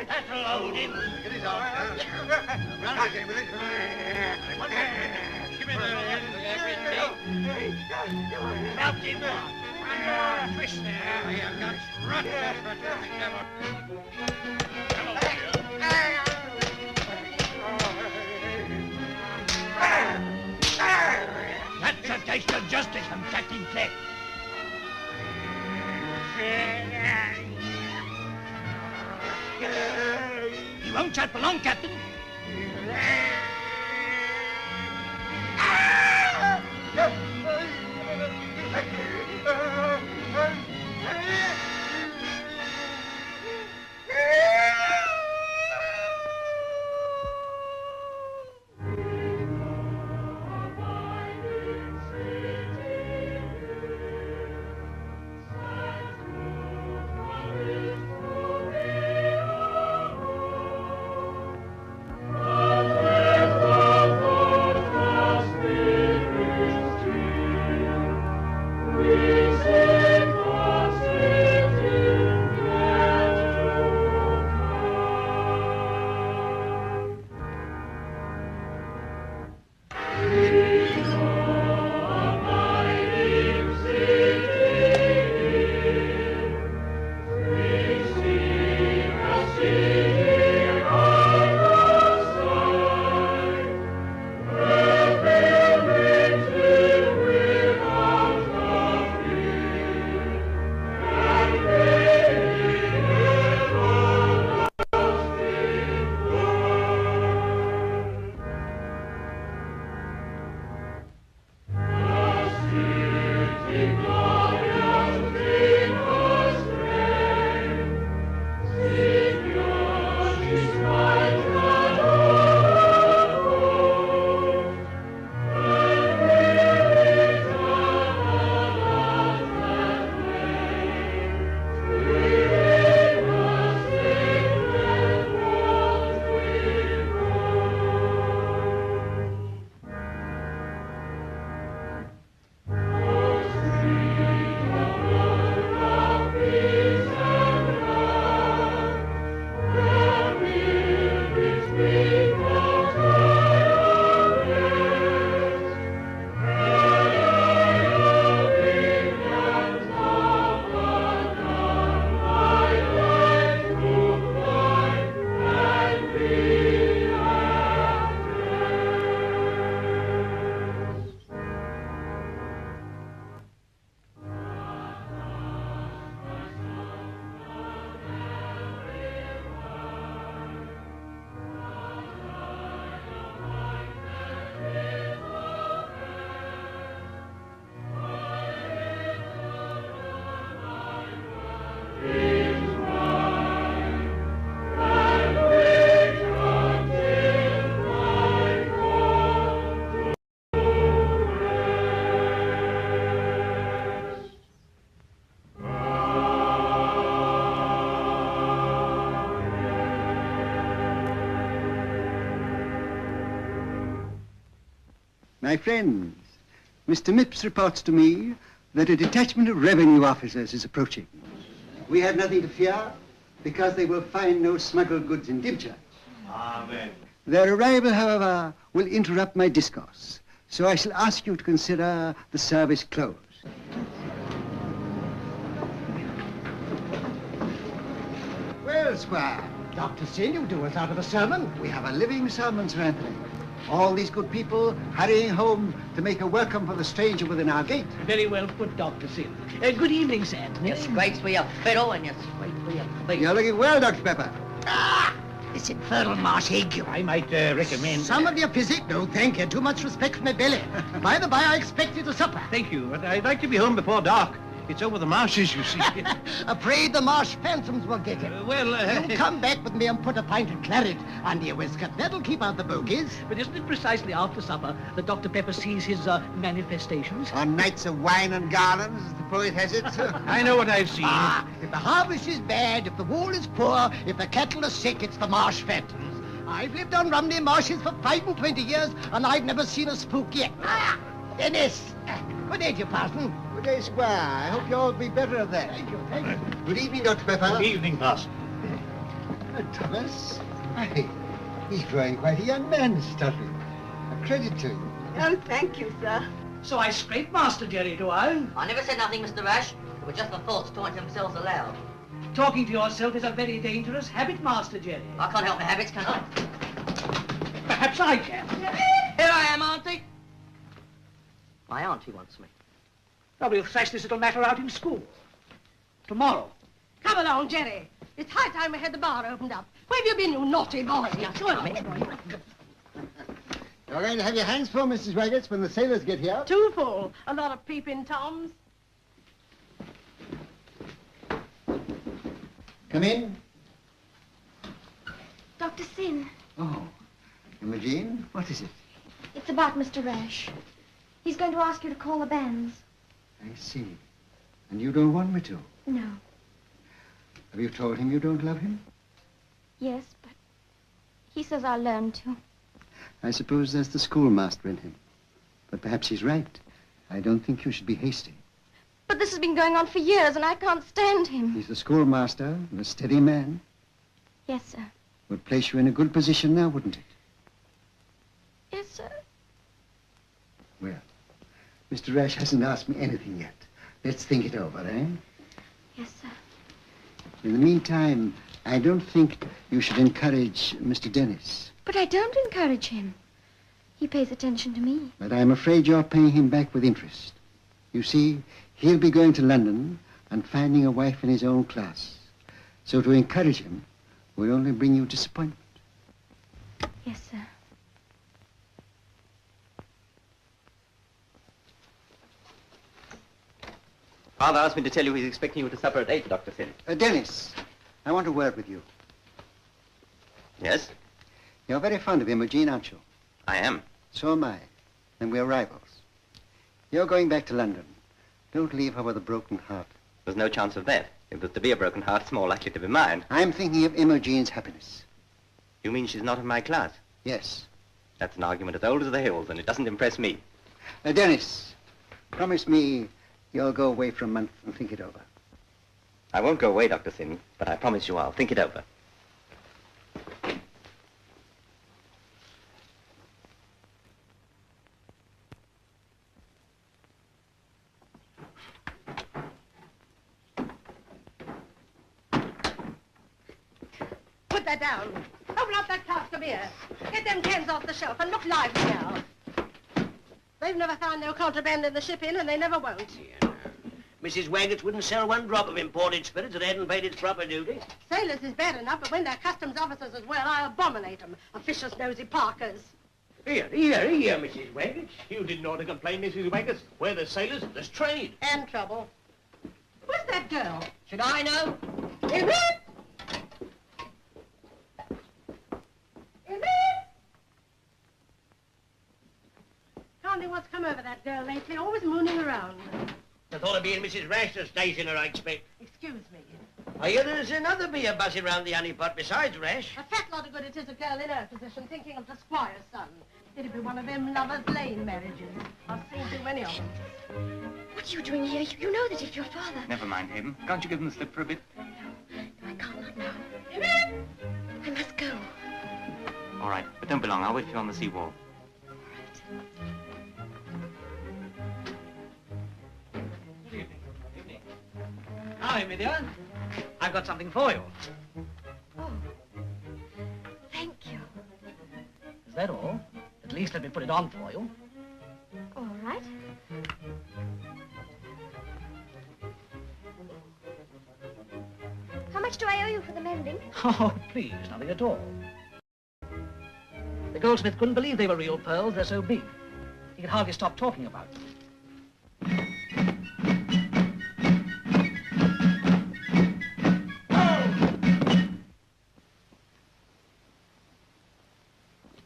That'll hold him. Get his arm. Run again with it. Give me the help him. Twist there. You got strut. Come on, that's a taste of justice from Captain Clegg. You won't chat for long, Captain. My friends, Mr. Mipps reports to me that a detachment of revenue officers is approaching. We have nothing to fear because they will find no smuggled goods in Dibchurch. Amen. Their arrival, however, will interrupt my discourse, so I shall ask you to consider the service closed. Well, Squire, Dr. Sin, you do us out of a sermon. We have a living sermon, Sir Anthony. All these good people hurrying home to make a welcome for the stranger within our gate. Very well put, Dr. Sin. Good evening, sir. You scrapes with your fiddle and you scrapes with your feet. You're looking well, Dr. Pepper. Ah! This infernal marsh ague. I might recommend... Some of your physic? No, thank you. Too much respect for my belly. By the by, I expect you to supper. Thank you, but I'd like to be home before dark. It's over the marshes, you see. Afraid the marsh phantoms will get him. You come back with me and put a pint of claret under your waistcoat. That'll keep out the bogies. But isn't it precisely after supper that Dr. Pepper sees his manifestations? On nights of wine and garlands, as the poet has it. I know what I've seen. Ah, if the harvest is bad, if the wool is poor, if the cattle are sick, it's the marsh phantoms. I've lived on Romney Marshes for 25 years, and I've never seen a spook yet. Ah, Dennis! Good day to you, Parson. Good day, Squire. I hope you'll be better of that. Thank you, thank you. Good evening, Dr. Pepper. Good evening, Parson. Thomas? Why, he's growing quite a young man, Stuffy. A credit to you. Oh, thank you, sir. So I scrape Master Jerry, do I? I never said nothing, Mr. Rash. It was just the thoughts talking to themselves aloud. Talking to yourself is a very dangerous habit, Master Jerry. I can't help my habits, can I? Perhaps I can. Here I am, Auntie. My auntie wants me. Well, we'll thrash this little matter out in school. Tomorrow. Come along, Jerry. It's high time we had the bar opened up. Where have you been, you naughty boy? Sure, me. You're going to have your hands full, Mrs. Raggets, when the sailors get here. Too full. A lot of peeping toms. Come in. Dr. Sin, Oh, Imogen, what is it? it's about Mr. Rash. He's going to ask you to call the bands. I see. And you don't want me to? No. Have you told him you don't love him? Yes, but he says I'll learn to. I suppose that's the schoolmaster in him. But perhaps he's right. I don't think you should be hasty. But this has been going on for years, and I can't stand him. He's the schoolmaster and a steady man. Yes, sir. Would place you in a good position now, wouldn't it? Yes, sir. Well, Mr. Rash hasn't asked me anything yet. Let's think it over, eh? Yes, sir. In the meantime, I don't think you should encourage Mr. Dennis. But I don't encourage him. He pays attention to me. But I'm afraid you're paying him back with interest. You see, he'll be going to London and finding a wife in his own class. So to encourage him will only bring you disappointment. Yes, sir. Father asked me to tell you he's expecting you to supper at 8, Dr. Sin. Dennis, I want a word with you. Yes, You're very fond of Imogen, aren't you? I am. So am I. And we're rivals. You're going back to London. Don't leave her with a broken heart. There's no chance of that. If there's to be a broken heart, it's more likely to be mine. I'm thinking of Imogen's happiness. You mean she's not in my class? Yes. That's an argument as old as the hills, and it doesn't impress me. Dennis, promise me you'll go away for a month and think it over. I won't go away, Dr. Sin, but I promise you I'll think it over. Put that down. Open up that cask of beer. Get them cans off the shelf and look lively now. They've never found no contraband in the ship inn, and they never won't. Mrs. Waggetts wouldn't sell one drop of imported spirits that hadn't paid its proper duty. Sailors is bad enough, but when they're customs officers as well, I abominate them. Officious nosy Parkers. Here, Mrs. Waggetts. You didn't ought to complain, Mrs. Waggetts. Where there's sailors, there's trade. And trouble. Where's that girl? Should I know? Is it? Is it? Can't think what's come over that girl lately, always mooning around. I thought it'd be in Mrs. Rashter's station, I expect. Excuse me. I hear there's another beer buzzing round the honeypot besides Rash. A fat lot of good it is a girl in her position thinking of the squire's son. It'd be one of them lovers' lane marriages. I've seen too many of them. What are you doing here? You know that if your father... Never mind him. Can't you give him the slip for a bit? No, I can't not now. I must go. All right, but don't be long. I'll wait for you on the seawall. Now, Imogen, I've got something for you. Oh, thank you. Is that all? At least let me put it on for you. All right. How much do I owe you for the mending? Oh, please, nothing at all. The goldsmith couldn't believe they were real pearls. They're so big. He could hardly stop talking about them.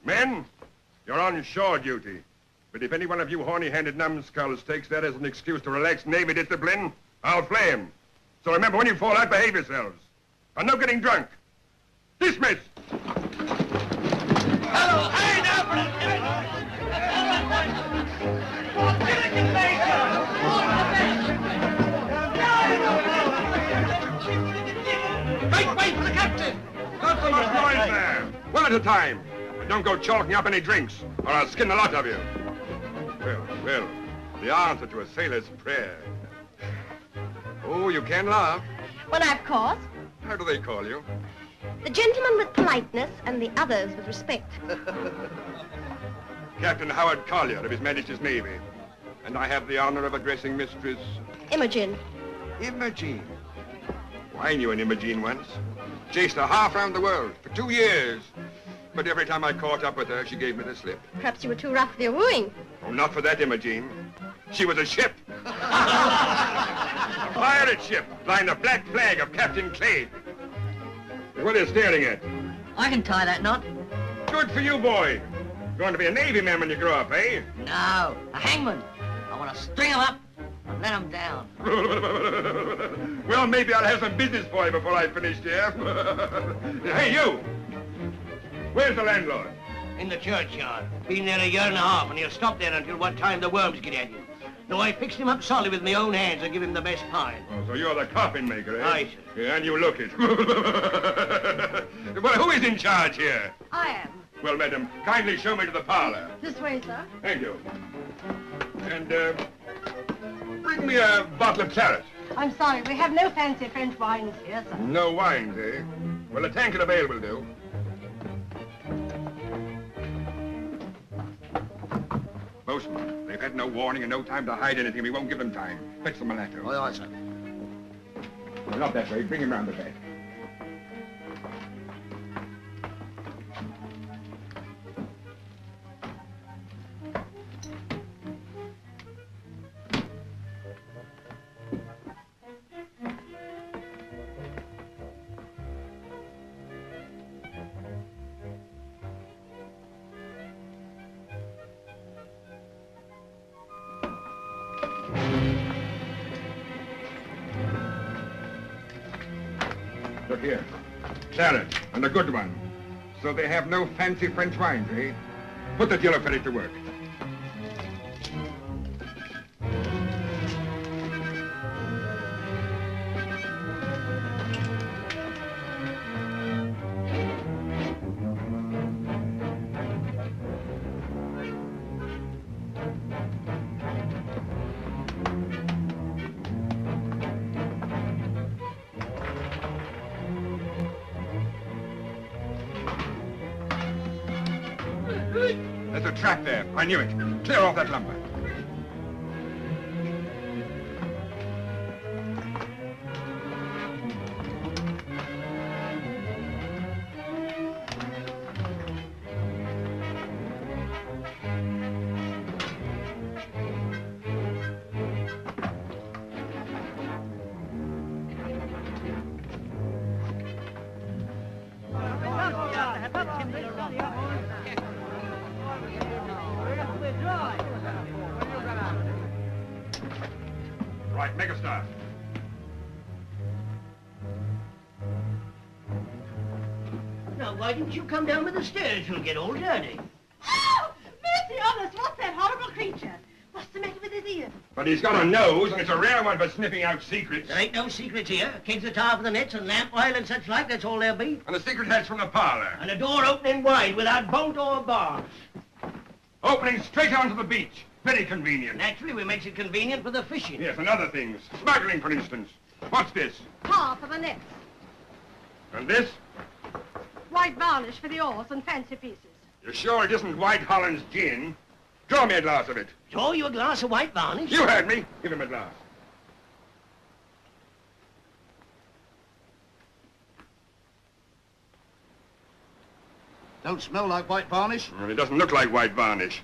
Men, you're on shore duty. But if any one of you horny-handed numbskulls takes that as an excuse to relax Navy discipline, I'll flay him. So remember, when you fall out, behave yourselves. And no getting drunk. Dismiss! Hello, hey, now, Wait for the captain! Not so much noise there. One at a time. And don't go chalking up any drinks, or I'll skin the lot of you. Well, the answer to a sailor's prayer. Oh, you can laugh. Well, of course. How do they call you? The gentleman with politeness and the others with respect. Captain Howard Collier of His Majesty's Navy. And I have the honor of addressing Mistress... Imogen. Imogen. Well, I knew an Imogen once. Chased her half round the world for 2 years. But every time I caught up with her, she gave me the slip. Perhaps you were too rough for your wooing. Oh, not for that, Imogen. She was a ship. A pirate ship flying the black flag of Captain Clegg. What are you staring at? I can tie that knot. Good for you, boy. Going to be a Navy man when you grow up, eh? No, a hangman. I want to string him up and let him down. Well, maybe I'll have some business for you before I finish here. Hey, you! Where's the landlord? In the churchyard. Been there a year and a half, and he'll stop there until what time the worms get at you. No, I fixed him up solid with my own hands and give him the best pine. Oh, so you're the coffin maker, eh? Aye, sir. Yeah, and you look it. Well, who is in charge here? I am. Well, madam, kindly show me to the parlor. This way, sir. Thank you. And, bring me a bottle of claret. I'm sorry, we have no fancy French wines here, sir. No wines, eh? Well, a tankard of ale will do. Postman, they've had no warning and no time to hide anything. We won't give them time. Fetch the mulatto. Aye, aye, sir. Well, not that way. Bring him round the back. Look here. Claret, and a good one. So they have no fancy French wines, eh? Put that yellow ferret to work. There's a trap there. I knew it. Clear off that lumber. Right, make a start. Now, why didn't you come down with the stairs? You'll get all dirty. Oh! Mercy on us! What's that horrible creature? What's the matter with his ear? But he's got a nose, and it's a rare one for sniffing out secrets. There ain't no secrets here. Kids are tied for the nets and lamp oil and such like, that's all there'll be. And the secret hatch from the parlor. And a door opening wide without bolt or bar. Opening straight onto the beach. Very convenient. Naturally, we makes it convenient for the fishing. Yes, and other things. Smuggling, for instance. What's this? Tar for the nets. And this? White varnish for the oars and fancy pieces. You're sure it isn't White Holland's gin? Draw me a glass of it. Draw you a glass of white varnish? You heard me. Give him a glass. Don't smell like white varnish. Well, it doesn't look like white varnish.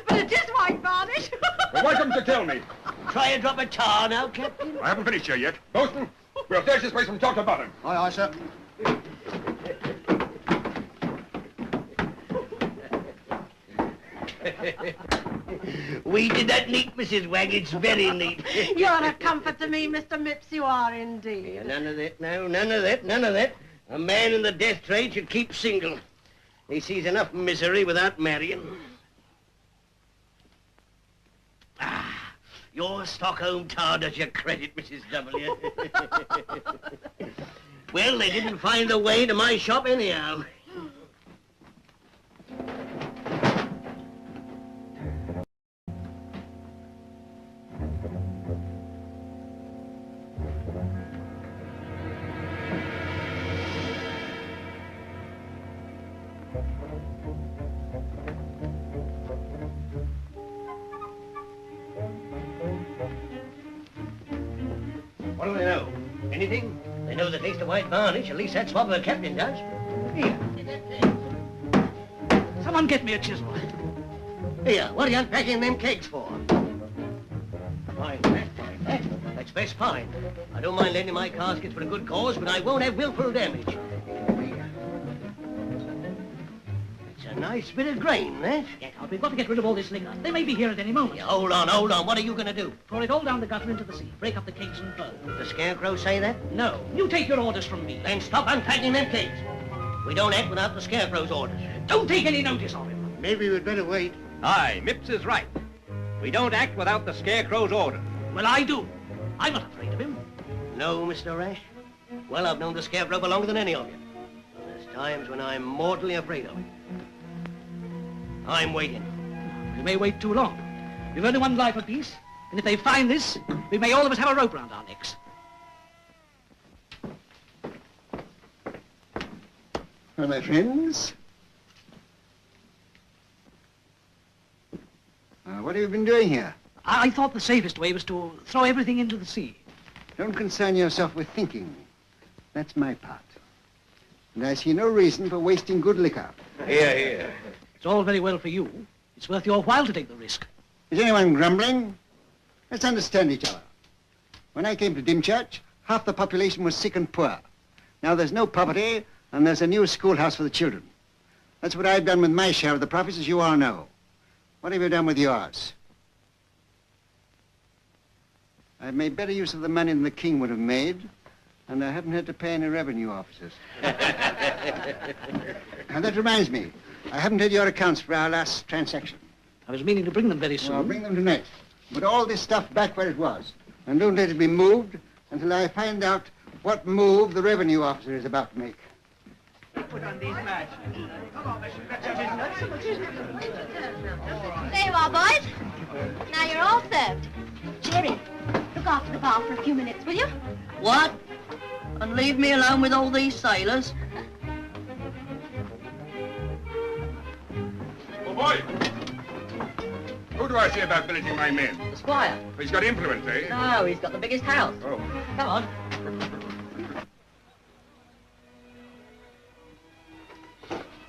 But it is white varnish. Well, why couldn't you tell me? Try a drop of tar now, Captain. I haven't finished here yet. Bosun, we'll search this place from top to bottom. Aye, aye, sir. We did that neat, Mrs. Wag. It's very neat. You're a comfort to me, Mr. Mipps. You are indeed. Yeah, none of that, no, none of that, none of that. A man in the death trade should keep single. He sees enough misery without marrying. Ah, Your Stockholm tar does you credit, Mrs. W. Well, they didn't find the way to my shop anyhow. What do they know? Anything? They know the taste of white varnish. At least that's what the captain does. Here. Someone get me a chisel. Here, what are you unpacking them kegs for? Fine, fine. That's best fine. I don't mind lending my caskets for a good cause, but I won't have willful damage. It's a nice bit of grain, that. Get out. We've got to get rid of all this liquor. They may be here at any moment. Yeah, hold on. What are you going to do? Pour it all down the gutter into the sea. Break up the kegs and burn. Did the Scarecrow say that? No. You take your orders from me. Then stop unpacking them kegs. We don't act without the Scarecrow's orders. Don't take any notice of him. Maybe we'd better wait. Aye, Mipps is right. We don't act without the Scarecrow's orders. Well, I do. I'm not afraid of him. No, Mr. Rash? Well, I've known the Scarecrow for longer than any of you. There's times when I'm mortally afraid of him. I'm waiting. We may wait too long. We've only one life apiece, and if they find this, we may all of us have a rope round our necks. Well, my friends, what have you been doing here? I thought the safest way was to throw everything into the sea. Don't concern yourself with thinking. That's my part. And I see no reason for wasting good liquor. Here, here. It's all very well for you. It's worth your while to take the risk. Is anyone grumbling? Let's understand each other. When I came to Dymchurch, half the population was sick and poor. Now there's no property, and there's a new schoolhouse for the children. That's what I've done with my share of the profits, as you all know. What have you done with yours? I've made better use of the money than the king would have made, and I haven't had to pay any revenue officers. And that reminds me, I haven't had your accounts for our last transaction. I was meaning to bring them very soon. Well, I'll bring them tonight. Put all this stuff back where it was, and don't let it be moved until I find out what move the revenue officer is about to make. Put on these matches. There you are, boys. Now you're all served. Jerry, look after the bar for a few minutes, will you? What? And leave me alone with all these sailors? Oh, boy! Who do I see about billeting my men? The squire. He's got influence, eh? No, he's got the biggest house. Oh. Come on.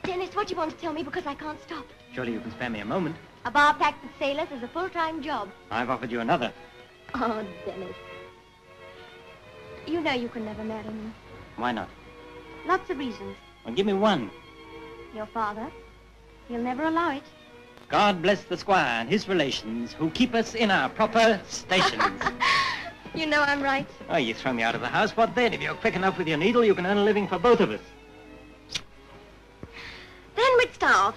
Dennis, what do you want to tell me? Because I can't stop. Surely you can spare me a moment. A bar packed with sailors is a full-time job. I've offered you another. Oh, Dennis. You know you can never marry me. Why not? Lots of reasons. Well, give me one. Your father. He'll never allow it. God bless the squire and his relations who keep us in our proper stations. You know I'm right. Oh, you throw me out of the house. What then? If you're quick enough with your needle, you can earn a living for both of us. Then we'd starve.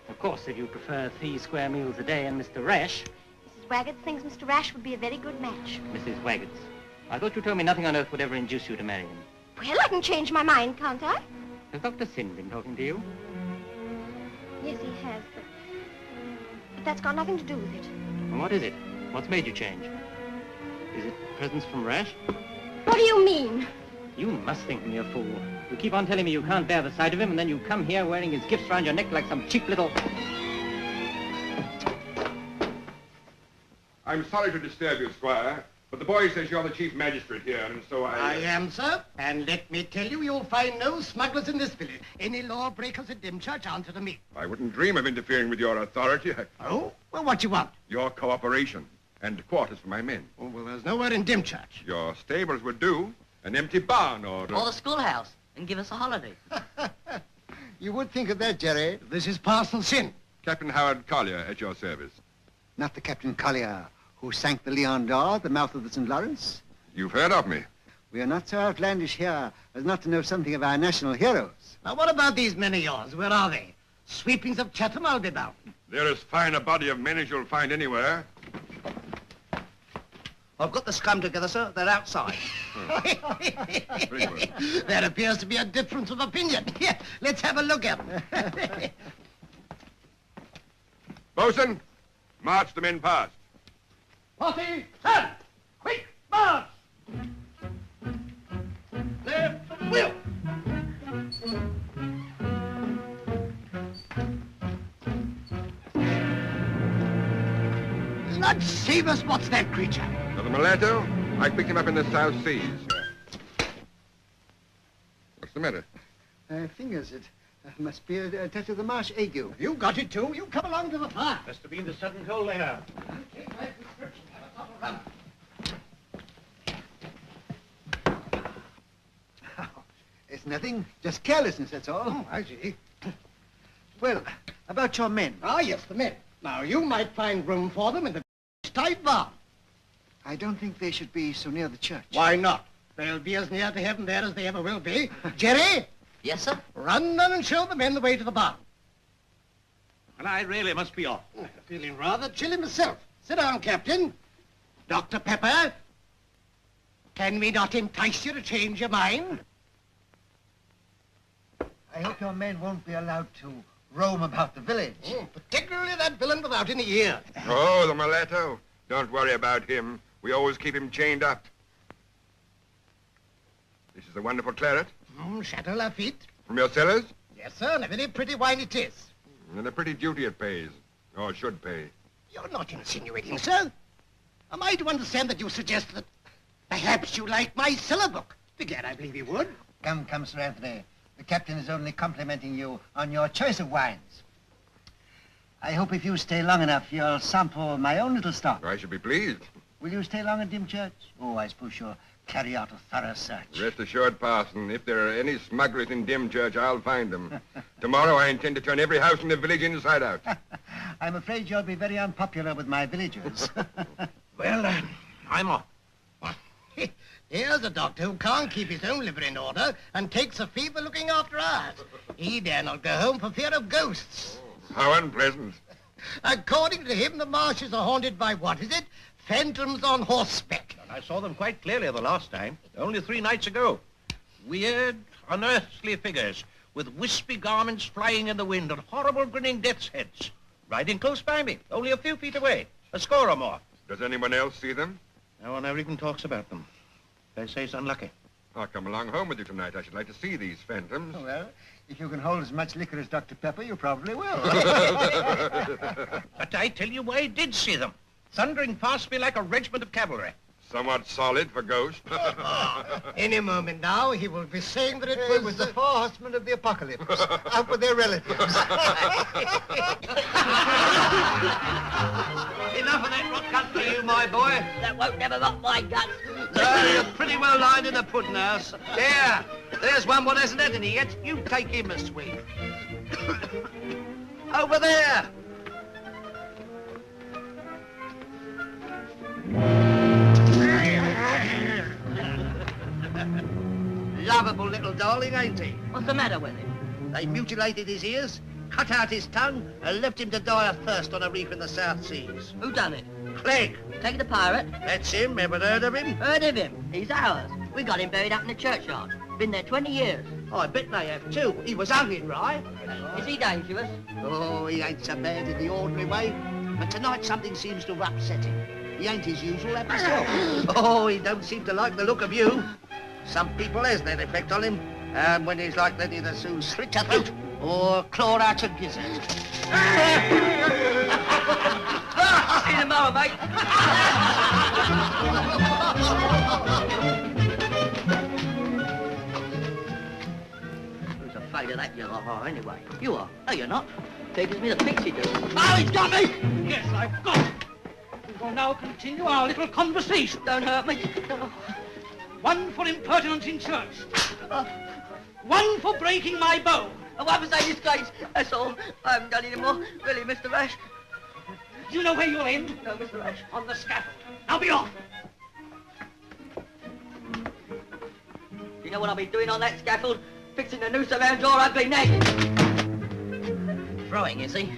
Of course, if you prefer 3 square meals a day and Mr. Rash. Mrs. Waggetts thinks Mr. Rash would be a very good match. Mrs. Waggetts, I thought you told me nothing on earth would ever induce you to marry him. Well, I can change my mind, can't I? Has Dr. Sin been talking to you? Yes, he has, but that's got nothing to do with it. And what is it? What's made you change? Is it presents from Rash? What do you mean? You must think me a fool. You keep on telling me you can't bear the sight of him, and then you come here wearing his gifts round your neck like some cheap little... I'm sorry to disturb you, Squire, but the boy says you're the chief magistrate here, and so I am, sir. And let me tell you, you'll find no smugglers in this village. Any lawbreakers at Dymchurch answer to me. I wouldn't dream of interfering with your authority. Oh? Well, what you want? Your cooperation and quarters for my men. Oh, well, there's nowhere in Dymchurch. Your stables would do. An empty barn or... Or the schoolhouse, and give us a holiday. You would think of that, Jerry. This is Parson Sin. Captain Howard Collier at your service. Not the Captain Collier who sank the Leon d'Or at the mouth of the St. Lawrence. You've heard of me. We are not so outlandish here as not to know something of our national heroes. Now, what about these men of yours? Where are they? Sweepings of Chatham, I'll be bound. They're as fine a body of men as you'll find anywhere. I've got the scum together, sir. They're outside. Very good. There appears to be a difference of opinion. Here, let's have a look at them. Bosun, march the men past. 40, stand! Quick, march! Left, wheel! Lord save us, what's that creature? Now, the mulatto, I picked him up in the South Seas. What's the matter? Fingers, it must be a touch of the marsh ague. You got it too. You come along to the fire. Must have been the sudden cold air. Take my prescription. Have a bottle run. It's nothing, just carelessness, that's all. Oh, I see. Well, about your men. Ah, yes, the men. Now, you might find room for them in the tight barn. I don't think they should be so near the church. Why not? They'll be as near to heaven there as they ever will be. Jerry? Yes, sir? Run down and show the men the way to the barn. And I really must be off. Feeling rather chilly myself. Sit down, Captain. Dr. Pepper, can we not entice you to change your mind? I hope your men won't be allowed to roam about the village. Particularly that villain without any ears. Oh, the mulatto. Don't worry about him. We always keep him chained up. This is a wonderful claret. Chateau Lafitte. From your cellars? Yes, sir, and a very pretty wine it is. And a pretty duty it pays. Or should pay. You're not insinuating, sir. Am I to understand that you suggest that perhaps you like my cellar book? Begad, I believe you would. Come, Sir Anthony. The captain is only complimenting you on your choice of wines. I hope if you stay long enough, you'll sample my own little stock. I should be pleased. Will you stay long at Dymchurch? Oh, I suppose you'll carry out a thorough search. Rest assured, Parson, if there are any smugglers in Dymchurch, I'll find them. Tomorrow I intend to turn every house in the village inside out. I'm afraid you'll be very unpopular with my villagers. Well, I'm off. Here's a doctor who can't keep his own liver in order and takes a fee for looking after ours. He dare not go home for fear of ghosts. How unpleasant. According to him, the marshes are haunted by, what is it? Phantoms on horseback. And I saw them quite clearly the last time, only 3 nights ago. Weird, unearthly figures with wispy garments flying in the wind and horrible grinning death's heads. Riding close by me, only a few feet away, a score or more. Does anyone else see them? No one ever even talks about them. They say it's unlucky. I'll come along home with you tonight. I should like to see these phantoms. Oh, well, if you can hold as much liquor as Dr. Pepper, you probably will. But I tell you, I did see them, thundering past me like a regiment of cavalry. Somewhat solid for ghosts. Any moment now, he will be saying that it was the 4 horsemen of the apocalypse, out with their relatives. Enough of that rot cut for you, my boy. That won't never rot my guts. You're pretty well lined in the pudding house. Yeah, there's one what hasn't had any yet. You take him a sweep. Over there. Lovable little darling, ain't he? What's the matter with him? They mutilated his ears, cut out his tongue, and left him to die of thirst on a reef in the South Seas. Who done it? Clegg. Clegg the pirate? That's him. Ever heard of him? Heard of him. He's ours. We got him buried up in the churchyard. Been there 20 years. I bet they have too. He was hung in Rye. Is he dangerous? Oh, he ain't so bad in the ordinary way. But tonight something seems to have upset him. He ain't his usual happy self. Oh, he don't seem to like the look of you. Some people has that effect on him. And when he's like that, he'll soon slit your throat or claw out your gizzard. See you tomorrow, mate. Who's afraid of that yellow heart, anyway? You are. No, you're not. Takes me the pixie do. Oh, he's got me! Yes, I've got it. We will now continue our little conversation. Don't hurt me. No. One for impertinence in church. One for breaking my bow. What was that disgrace? That's all. I haven't done any more. Really, Mr. Rash. Do you know where you'll end? No, Mr. Rash. On the scaffold. Now be off. You know what I'll be doing on that scaffold? Fixing the noose around your ugly neck. Throwing, is he?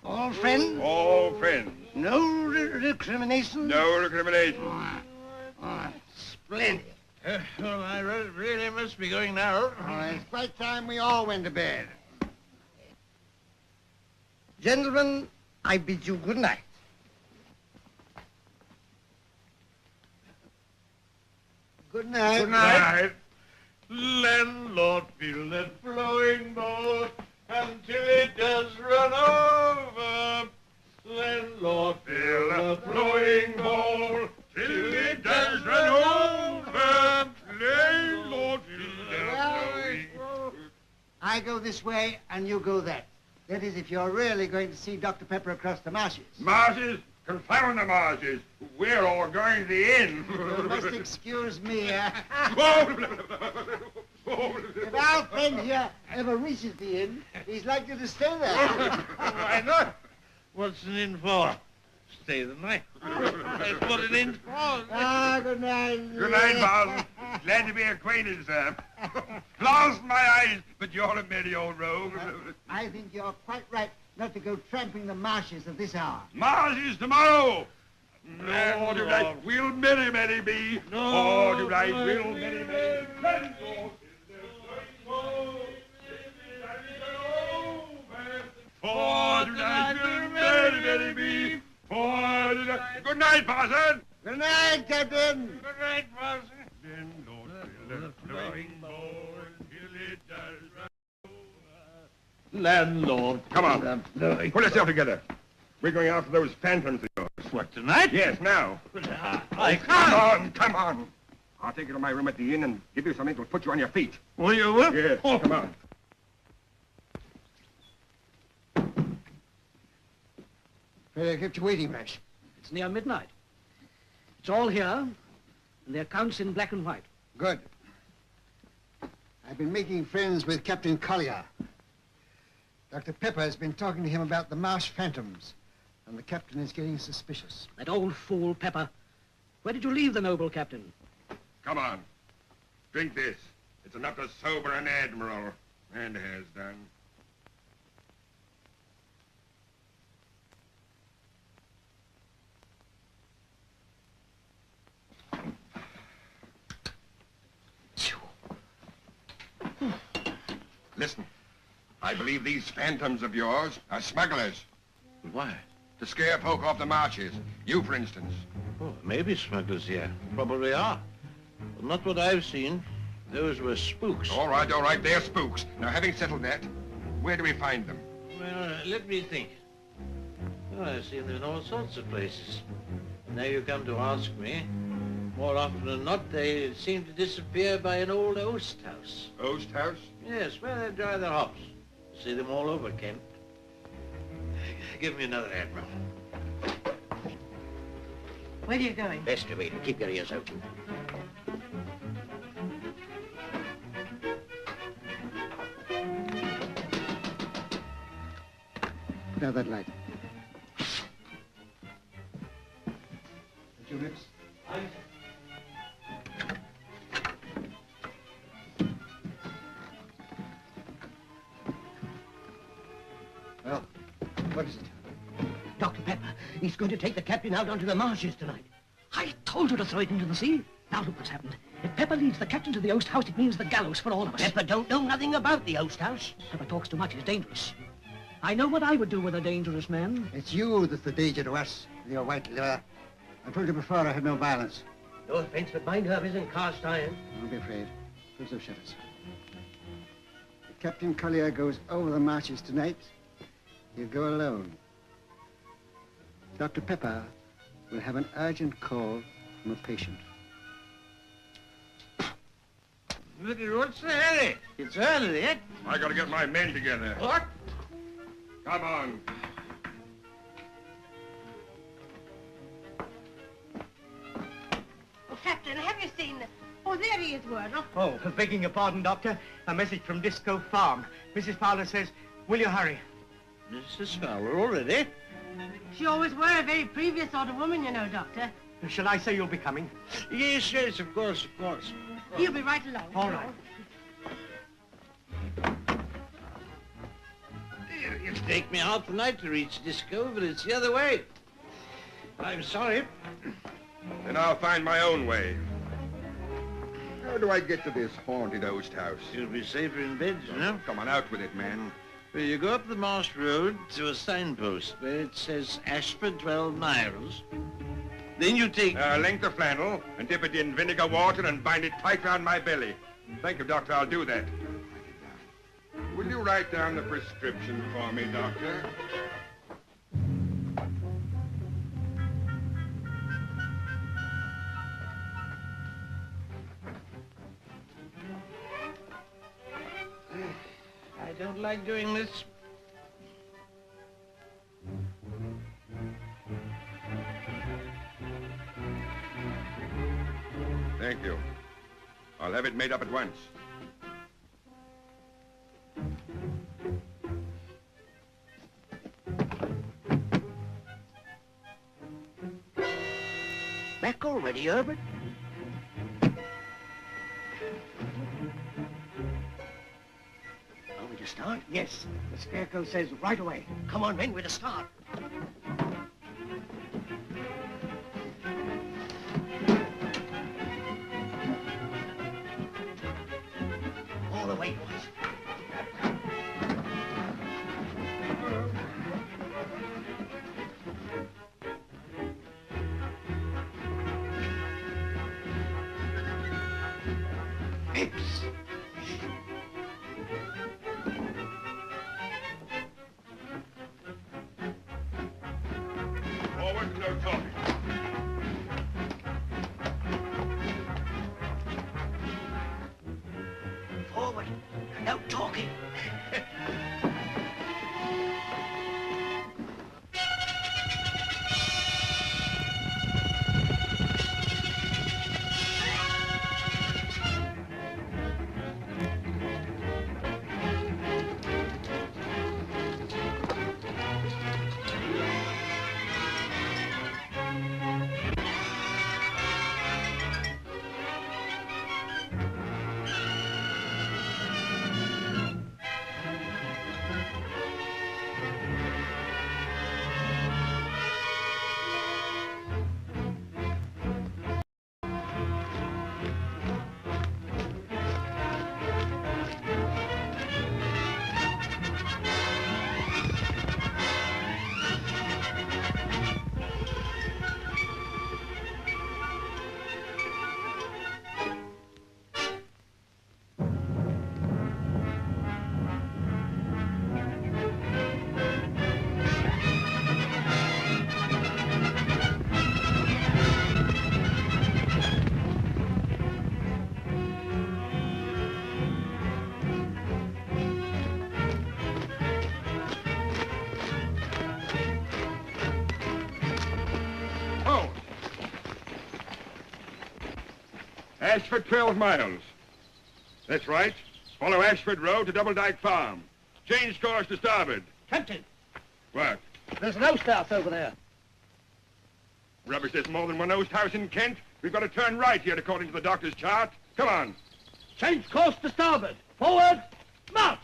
All friends? All friends. No recrimination? No recrimination. Splendid. Well, I really must be going now. It's quite time we all went to bed. Gentlemen, I bid you good night. Good night. Good night. Landlord, fill that flowing boat until it does run over. Landlord, fill the flowing bowl till it does run over. Landlord, fill the flowing bowl. I go this way and you go that. That is, if you're really going to see Dr. Pepper across the marshes. Marshes? Confound the marshes. We're all going to the inn. You must excuse me. If If our friend here ever reaches the inn, he's likely to stay there. Why not? What's an inn for? Stay the night. That's what an inn's for. Good night. Good night, Bob. Glad to be acquainted, sir. Lost my eyes, but you're a merry old rogue. I think you're quite right not to go tramping the marshes at this hour. Marshes tomorrow. No, tonight we'll merry be. No, tonight we'll merry. For tonight we'll merry be. For tonight. Good night, Parson. Good night, Captain. Good night, Parson. Then Lord, fill the flowing bowl until it does run over. Landlord. Come on. Pull yourself together. We're going after those phantoms of yours. What, tonight? Yes, now. I can't. Come on. I'll take you to my room at the inn and give you something that'll put you on your feet. Will you? Will? Yes, come on. I kept you waiting, Rash. It's near midnight. It's all here, and the account's in black and white. Good. I've been making friends with Captain Collier. Dr. Pepper has been talking to him about the marsh phantoms, and the captain is getting suspicious. That old fool, Pepper. Where did you leave the noble captain? Come on. Drink this. It's enough to sober an admiral, and has done. Listen, I believe these phantoms of yours are smugglers. Why? To scare folk off the marshes. You, for instance. Oh, maybe smugglers here. Probably are. But not what I've seen. Those were spooks. All right, they're spooks. Now, having settled that, where do we find them? Well, let me think. Oh, I've seen them in all sorts of places. Now you come to ask me. More often than not, they seem to disappear by an old oast house. Oast house? Yes, where they dry their hops. See them all over Kent. Give me another, Admiral. Where are you going? Vestibule. Keep your ears open. Now that light. Your lips. Well, what is it? Dr. Pepper, he's going to take the captain out onto the marshes tonight. I told you to throw it into the sea. Now look what's happened. If Pepper leads the captain to the oast house, it means the gallows for all of us. Pepper don't know nothing about the oast house. Pepper talks too much. He's dangerous. I know what I would do with a dangerous man. It's you that's the danger to us, with your white liver. I told you before I had no violence. No offense, but my nerve isn't cast iron. Don't be afraid. Close those shutters. If Captain Collier goes over the marshes tonight, he'll go alone. Dr. Pepper will have an urgent call from a patient. What's the hurry? It's early yet. I gotta get my men together. What? Come on. Oh, Captain, have you seen... Oh, there he is, Wardle. Oh, begging your pardon, Doctor. A message from Disco Farm. Mrs. Fowler says, will you hurry? Mrs. Fowler already? She always were a very previous sort of woman, you know, Doctor. Shall I say you'll be coming? Yes, yes, of course, of course. He'll be right along. All right. It'll take me half the night to reach Disco, but it's the other way. I'm sorry. Then I'll find my own way. How do I get to this haunted oast house? You'll be safer in bed, you know. Come on, out with it, man. Well, you go up the Marsh Road to a signpost where it says Ashford 12 miles. Then you take... A length of flannel and dip it in vinegar water and bind it tight round my belly. Thank you, Doctor. I'll do that. Will you write down the prescription for me, Doctor? I don't like doing this. Thank you. I'll have it made up at once. Back already, Herbert? Are we to start? Yes, the Scarecrow says right away. Come on, men, we're to start. All the way, boys. Pips. Forward, no talking. Forward, no talking. Ashford 12 miles. That's right. Follow Ashford Road to Double Dyke Farm. Change course to starboard. Captain, What? there's an oast house over there. Rubbish, there's more than one oast house in Kent. We've got to turn right here according to the doctor's chart. Come on. Change course to starboard. Forward, march!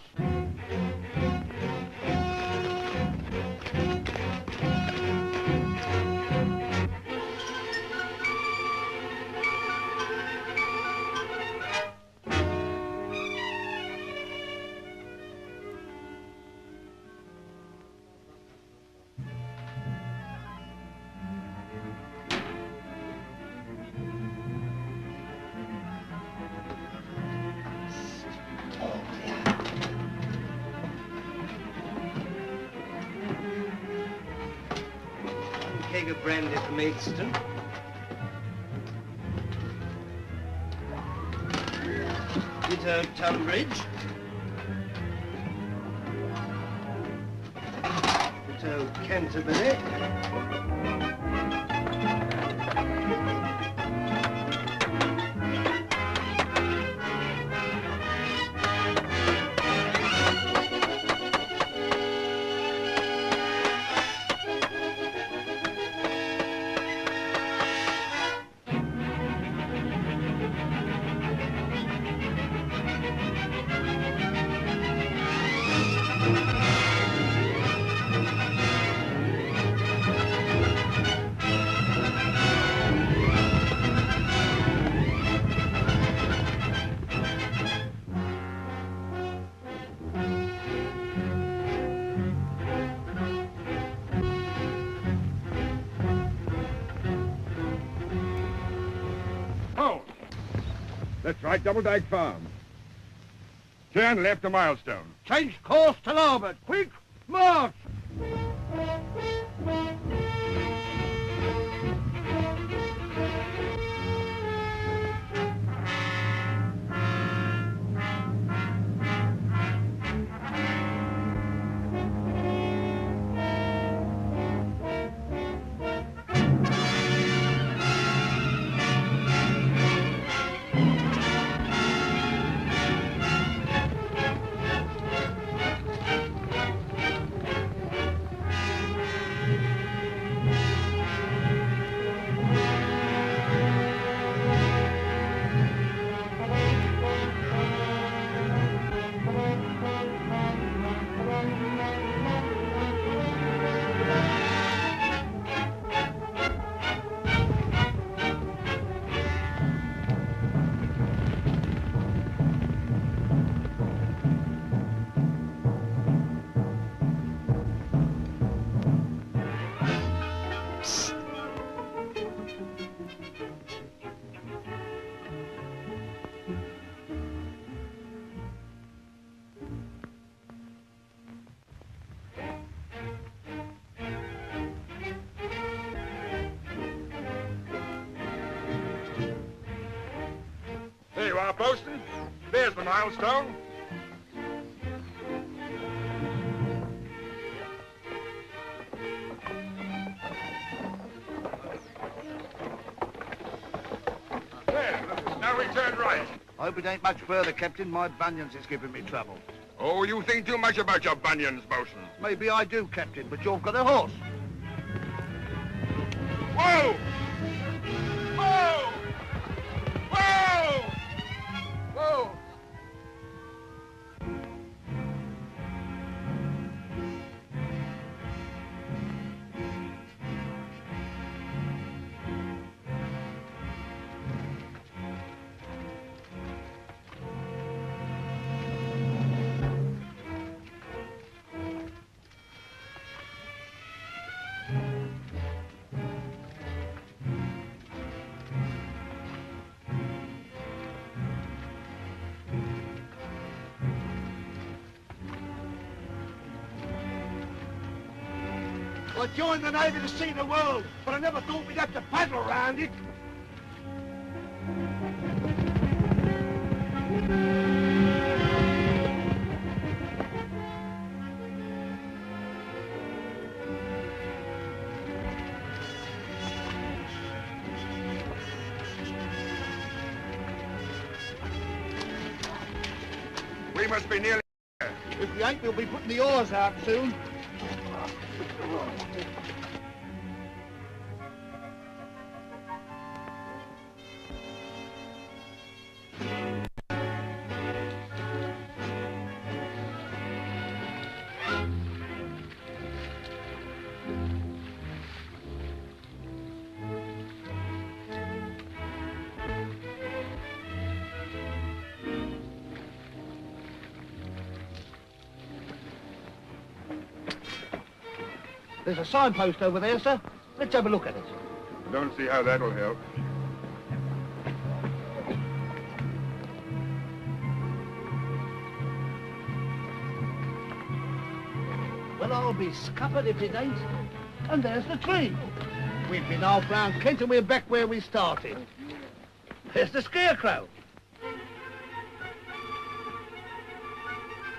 Keg of brandy for Maidstone. Ditto Tunbridge. Ditto Canterbury. That's right, Double Dyke Farm. Turn left to Milestone. Change course to larboard. Quick, march! There you are, Poston. There's the Milestone. There, now we turn right. I hope it ain't much further, Captain. My bunions is giving me trouble. Oh, you think too much about your bunions, Bosun. Maybe I do, Captain, but you've got a horse. Whoa! Whoa! Whoa! Whoa! I joined the Navy to see the world, but I never thought we'd have to paddle around it. We must be nearly there. If we ain't, we'll be putting the oars out soon. There's a signpost over there, sir. Let's have a look at it. Don't see how that'll help. Well, I'll be scuppered if it ain't. And there's the tree. We've been half round Kent and we're back where we started. There's the Scarecrow.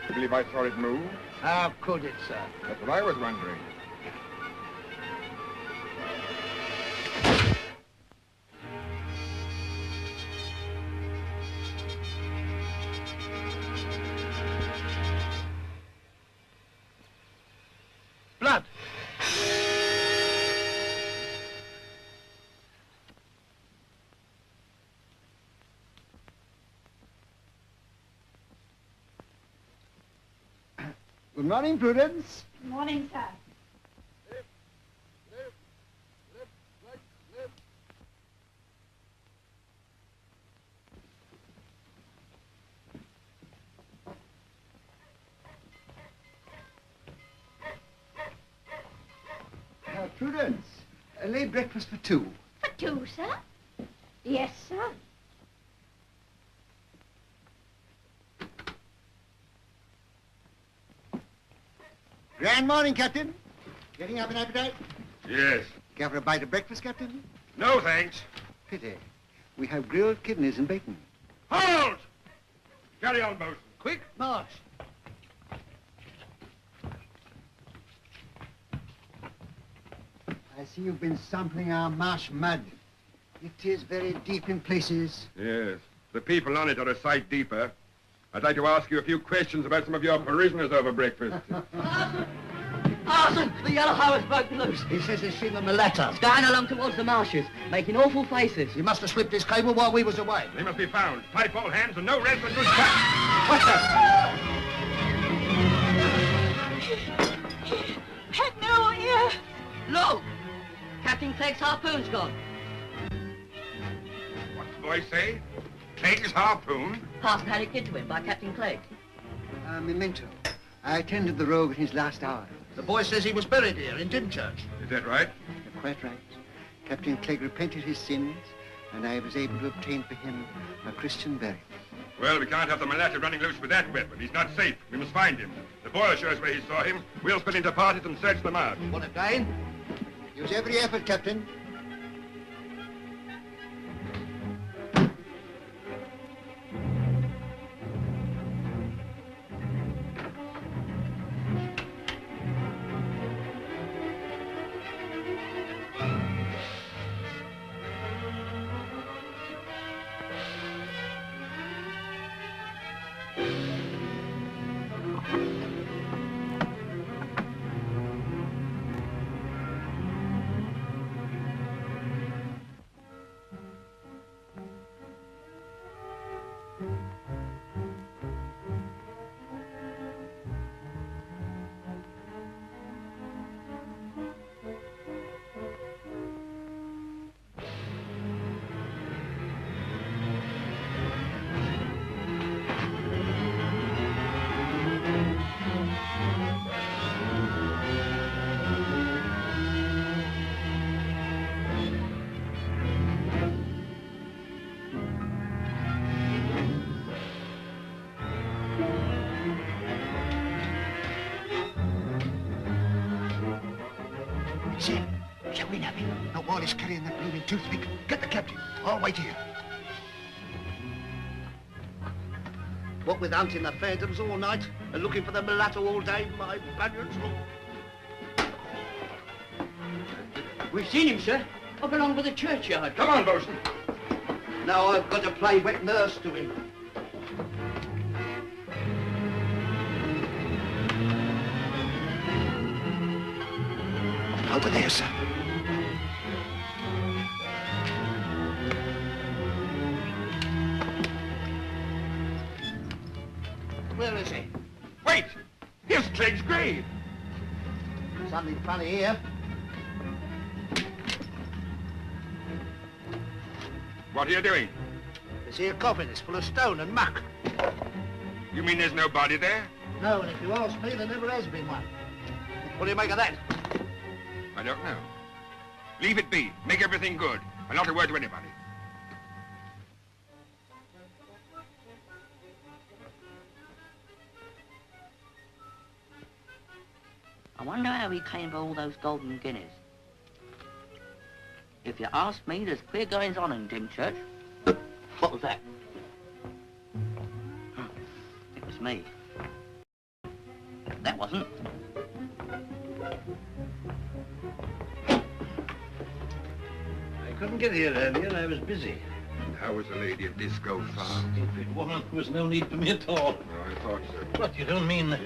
You believe I saw it move? How could it, sir? That's what I was wondering. Blood. Good morning, Prudence. Good morning, sir. Prudence, a late breakfast for two. For two, sir? Yes, sir. Grand morning, Captain. Getting up an appetite? Yes. Care for a bite of breakfast, Captain? No, thanks. Pity. We have grilled kidneys and bacon. Hold! Carry on, bosun. Quick, march. I see you've been sampling our marsh mud. It is very deep in places. Yes. The people on it are a sight deeper. I'd like to ask you a few questions about some of your parishioners over breakfast. Parson, the yellow hoe has broken loose. He says he's seen the mulatter. It's going along towards the marshes, making awful faces. He must have slipped his cable while we was away. They must be found. Pipe all hands and no rest but good cut. What's that? Had no ear. Look! Captain Clegg's harpoon's gone. What's the boy say? Clegg's harpoon? Parson had it given to him by Captain Clegg. Memento. I attended the rogue in his last hour. The boy says he was buried here in Dymchurch. Is that right? You're quite right. Captain Clegg repented his sins, and I was able to obtain for him a Christian burial. Well, we can't have the mulatter running loose with that weapon. He's not safe. We must find him. The boy will show us where he saw him. We'll split into parties and search them out. What again? Use every effort, Captain. See? Shall we nab him? Not while he's carrying that blooming toothpick. Get the captain. I'll wait here. What with hunting the phantoms all night and looking for the mulatto all day, my bunions. We've seen him, sir. Up along by the churchyard. Come on, bosun. Now I've got to play wet nurse to him. Over there, sir. Where is he? Wait! Here's Clegg's grave. Something funny here. What are you doing? This here coffin is full of stone and muck. You mean there's no body there? No, and if you ask me, there never has been one. What do you make of that? I don't know. Leave it be. Make everything good. And not a word to anybody. I wonder how he came by all those golden guineas. If you ask me, there's queer goings on in Dymchurch. What was that? It was me. That wasn't. I couldn't get here earlier. I was busy. And how was the lady at Disco Farm? Stupid woman. There was no need for me at all. Oh, I thought so. What, you don't mean...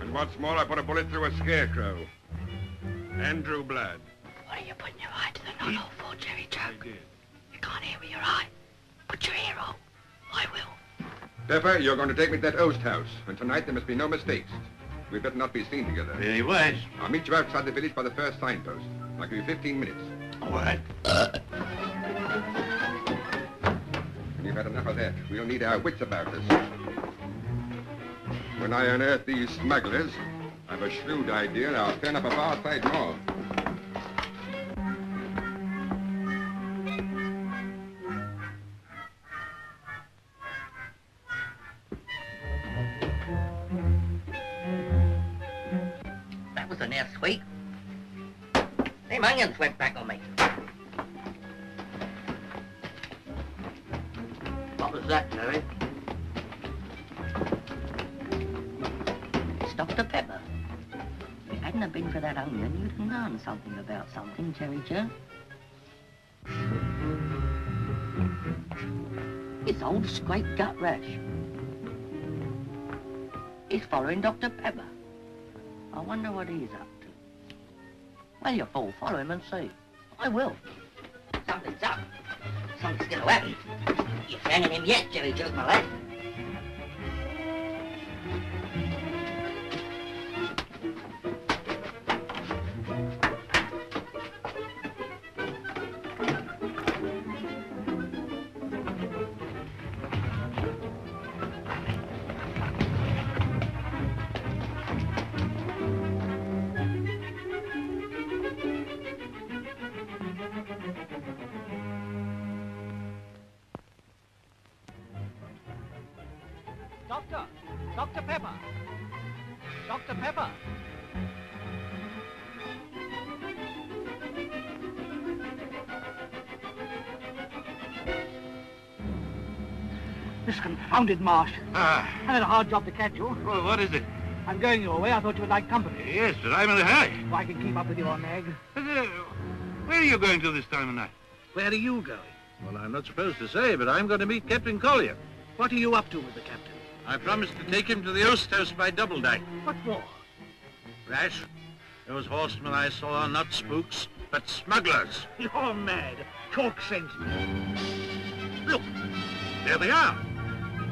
And what's more, I put a bullet through a scarecrow. And drew blood. What are you putting your eye to the knot for, Jerry Joke? I did. You can't hear with your eye. Put your ear on. I will. Pepper, you're going to take me to that oast house. And tonight there must be no mistakes. We better not be seen together. Very wise. I'll meet you outside the village by the first signpost. I'll give you 15 minutes. All right. When you've had enough of that, we'll need our wits about us. When I unearth these smugglers, I've a shrewd idea I'll turn up a far side mall. there, sweet. Them onions went back on me. What was that, Terry? It's Dr. Pepper. If it hadn't have been for that onion, you'd have known something about something, Cherry Joe. It's old scrape gut rash. He's following Dr. Pepper. I wonder what he's up to. Well, you fool, follow him and see. I will. Something's up. Something's going to happen. You're hanging him yet, Cherry Joe, my lad. Dr. Pepper! Dr. Pepper! This confounded Marsh. I had a hard job to catch you. Well, what is it? I'm going your way. I thought you would like company. Yes, but I'm in a hurry. Well, I can keep up with your nag. Where are you going to this time of night? Where are you going? Well, I'm not supposed to say, but I'm going to meet Captain Collier. What are you up to with the captain? I promised to take him to the Oast House by Doubledyke. What for? Rash, those horsemen I saw are not spooks, but smugglers. You're mad. Talk sense. Look, there they are.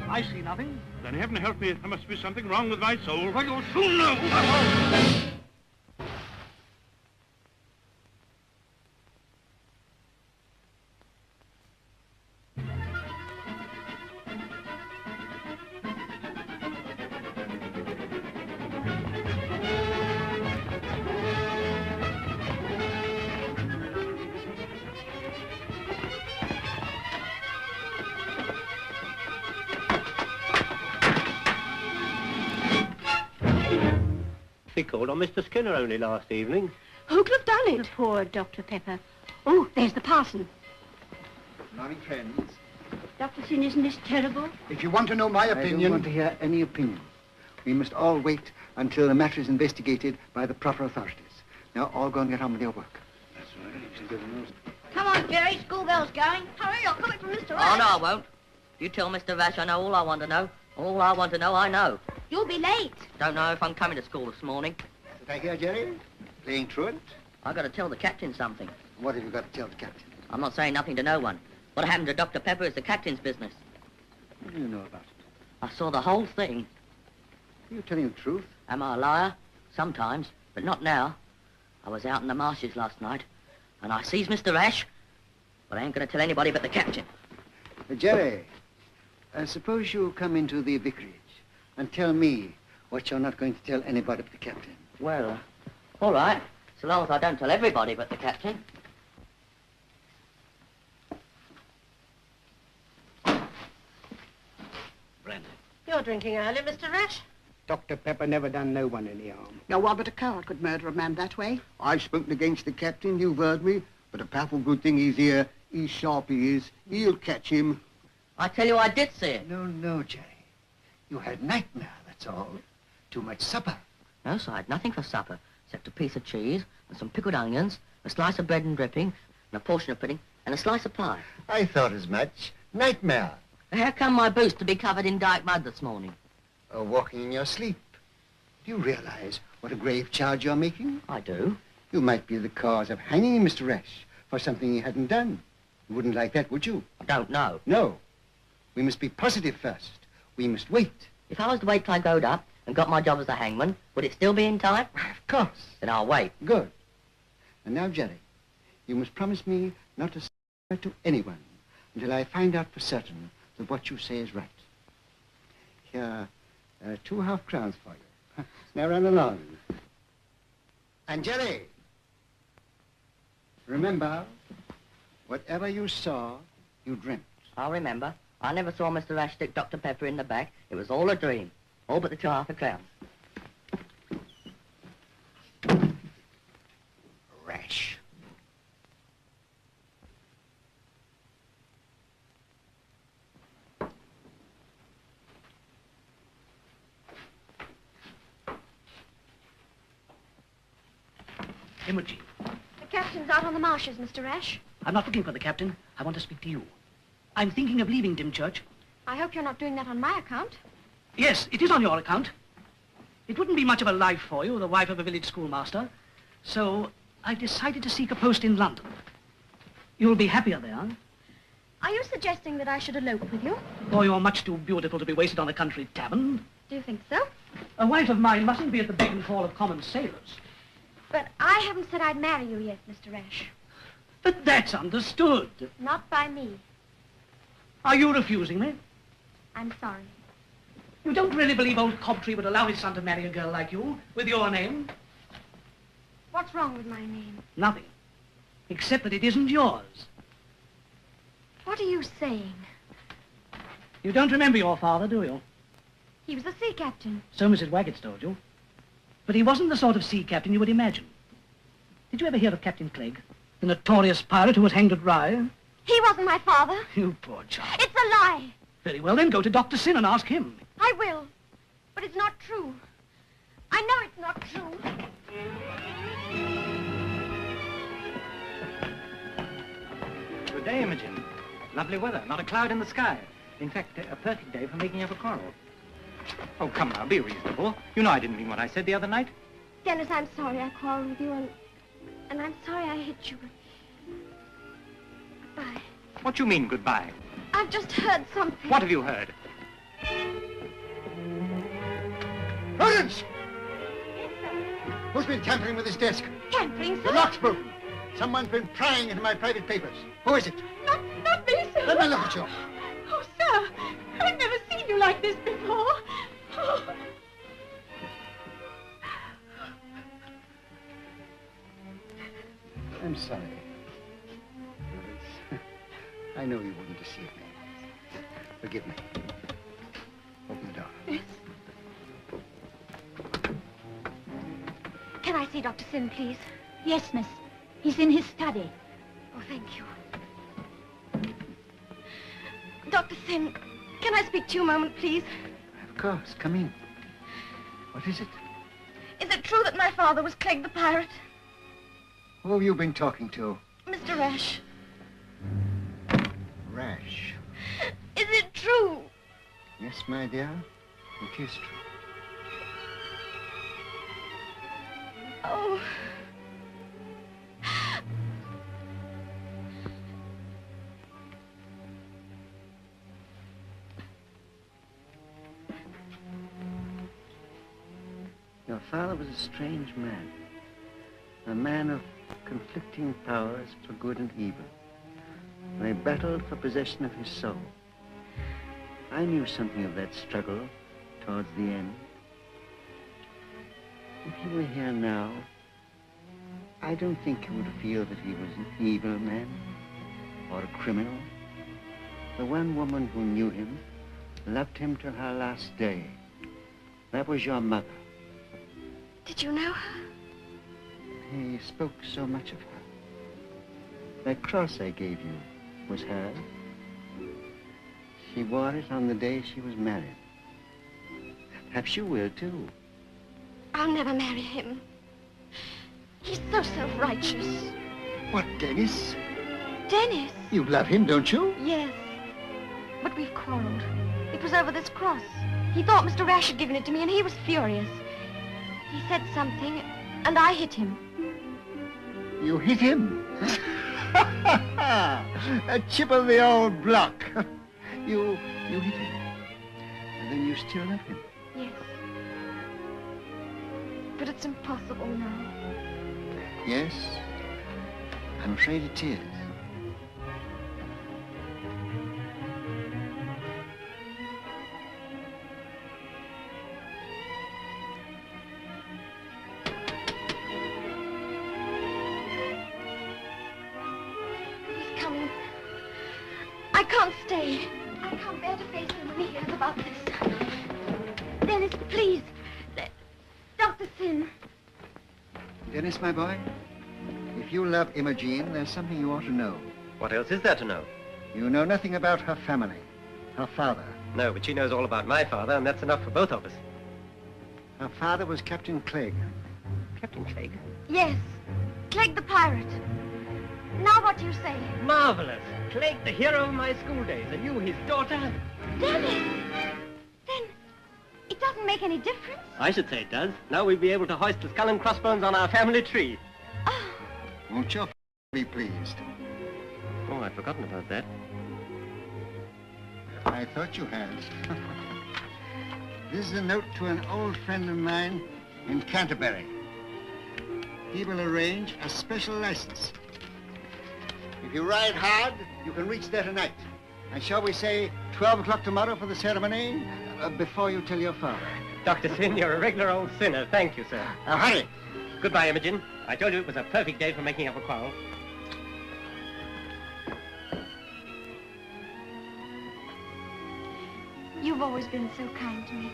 I see nothing. Then heaven help me, there must be something wrong with my soul. Well, you'll soon know. He called on Mr. Skinner only last evening. Who could have done it? The poor Dr. Pepper. Oh, there's the parson. Good morning, friends. Dr. Sin, isn't this terrible? If you want to know my opinion... I don't want to hear any opinion. We must all wait until the matter is investigated by the proper authorities. Now, all go and get on with your work. That's right. Come on, Jerry. School bell's going. Hurry, I'll come it from Mr. Oh, Rash. no, I won't. You tell Mr. Rash I know all I want to know. All I want to know, I know. You'll be late. Don't know if I'm coming to school this morning. Did I hear, Jerry? Playing truant? I've got to tell the captain something. What have you got to tell the captain? I'm not saying nothing to no one. What happened to Dr. Pepper is the captain's business. What do you know about it? I saw the whole thing. Are you telling the truth? Am I a liar? Sometimes, but not now. I was out in the marshes last night, and I sees Mr. Ash, but I ain't going to tell anybody but the captain. Jerry, suppose you come into the vicarage and tell me what you're not going to tell anybody but the captain. Well, all right, so long as I don't tell everybody but the captain. Brandy. You're drinking early, Mr. Rash. Dr. Pepper never done no one any harm. No one but a coward could murder a man that way. I've spoken against the captain, you've heard me, but a powerful good thing he's here. He's sharp, he is. He'll catch him. I tell you, I did see it. No, Jerry. You had nightmare, that's all. Too much supper. No, sir, I had nothing for supper, except a piece of cheese and some pickled onions, a slice of bread and dripping, and a portion of pudding, and a slice of pie. I thought as much. Nightmare. How come my boots to be covered in dyke mud this morning? Walking in your sleep. Do you realize what a grave charge you're making? I do. You might be the cause of hanging Mr. Rash for something he hadn't done. You wouldn't like that, would you? I don't know. No. We must be positive first. We must wait. If I was to wait till I growed up and got my job as a hangman, would it still be in time? Of course. Then I'll wait. Good. And now, Jerry, you must promise me not to say it to anyone until I find out for certain that what you say is right. Here are 2 half-crowns for you. Now run along. And Jerry, remember, whatever you saw, you dreamt. I'll remember. I never saw Mr. Rash stick Dr. Pepper in the back. It was all a dream. All but the 2 half-crowns. Imogen. The captain's out on the marshes, Mr. Rash. I'm not looking for the captain. I want to speak to you. I'm thinking of leaving Dymchurch. I hope you're not doing that on my account. Yes, it is on your account. It wouldn't be much of a life for you, the wife of a village schoolmaster. So I've decided to seek a post in London. You'll be happier there. Are you suggesting that I should elope with you? Or you're much too beautiful to be wasted on a country tavern. Do you think so? A wife of mine mustn't be at the beck and call of common sailors. But I haven't said I'd marry you yet, Mr. Rash. But that's understood. Not by me. Are you refusing me? I'm sorry. You don't really believe old Cobtree would allow his son to marry a girl like you, with your name? What's wrong with my name? Nothing. Except that it isn't yours. What are you saying? You don't remember your father, do you? He was a sea captain. So Mrs. Waggett's told you. But he wasn't the sort of sea captain you would imagine. Did you ever hear of Captain Clegg, the notorious pirate who was hanged at Rye? He wasn't my father. You poor child. It's a lie. Very well, then go to Dr. Sin and ask him. I will. But it's not true. I know it's not true. Good day, Imogen. Lovely weather, not a cloud in the sky. In fact, a perfect day for making up a quarrel. Oh, come now, be reasonable. You know I didn't mean what I said the other night. Dennis, I'm sorry I quarreled with you, and I'm sorry I hit you. Goodbye. What do you mean, goodbye? I've just heard something. What have you heard? Prudence! Who's been tampering with this desk? Tampering, sir? The lock's broken. Someone's been prying into my private papers. Who is it? Not me, sir. Let me look at you. Oh, sir, I've never seen you like this before. Oh. I'm sorry. I know you wouldn't deceive me. Forgive me. Open the door. Yes. Can I see Dr. Sin, please? Yes, miss. He's in his study. Oh, thank you. Dr. Sin, can I speak to you a moment, please? Of course. Come in. What is it? Is it true that my father was Clegg the pirate? Who have you been talking to? Mr. Rash. Rash. Is it true? Yes, my dear. It is true. Oh. Your father was a strange man. A man of conflicting powers for good and evil. They battled for possession of his soul. I knew something of that struggle towards the end. If he were here now, I don't think you would feel that he was an evil man or a criminal. The one woman who knew him loved him till her last day. That was your mother. Did you know her? He spoke so much of her. That cross I gave you was hers. She wore it on the day she was married. Perhaps you will, too. I'll never marry him. He's so self-righteous. What, Dennis? Dennis? You love him, don't you? Yes. But we've quarreled. It was over this cross. He thought Mr. Rash had given it to me, and he was furious. He said something, and I hit him. You hit him? A chip of the old block. You hit him. And then you still love him. Yes. But it's impossible now. Yes? I'm afraid it is. He's coming. I can't stay. I can't bear to face him when he hears about this. Dennis, please. Dr. Sin. Dennis, my boy, if you love Imogen, there's something you ought to know. What else is there to know? You know nothing about her family, her father. No, but she knows all about my father, and that's enough for both of us. Her father was Captain Clegg. Captain Clegg? Yes. Clegg the pirate. Now what do you say? Marvelous. Clegg, the hero of my school days, and you, his daughter? Dennis! Then it doesn't make any difference? I should say it does. Now we'll be able to hoist the skull and crossbones on our family tree. Won't you be pleased? Oh, I'd forgotten about that. I thought you had. This is a note to an old friend of mine in Canterbury. He will arrange a special license. If you ride hard, you can reach there tonight. And shall we say 12 o'clock tomorrow for the ceremony? Before you tell your father. Dr. Sin, you're a regular old sinner. Thank you, sir. Hurry. Goodbye, Imogen. I told you it was a perfect day for making up a quarrel. You've always been so kind to me.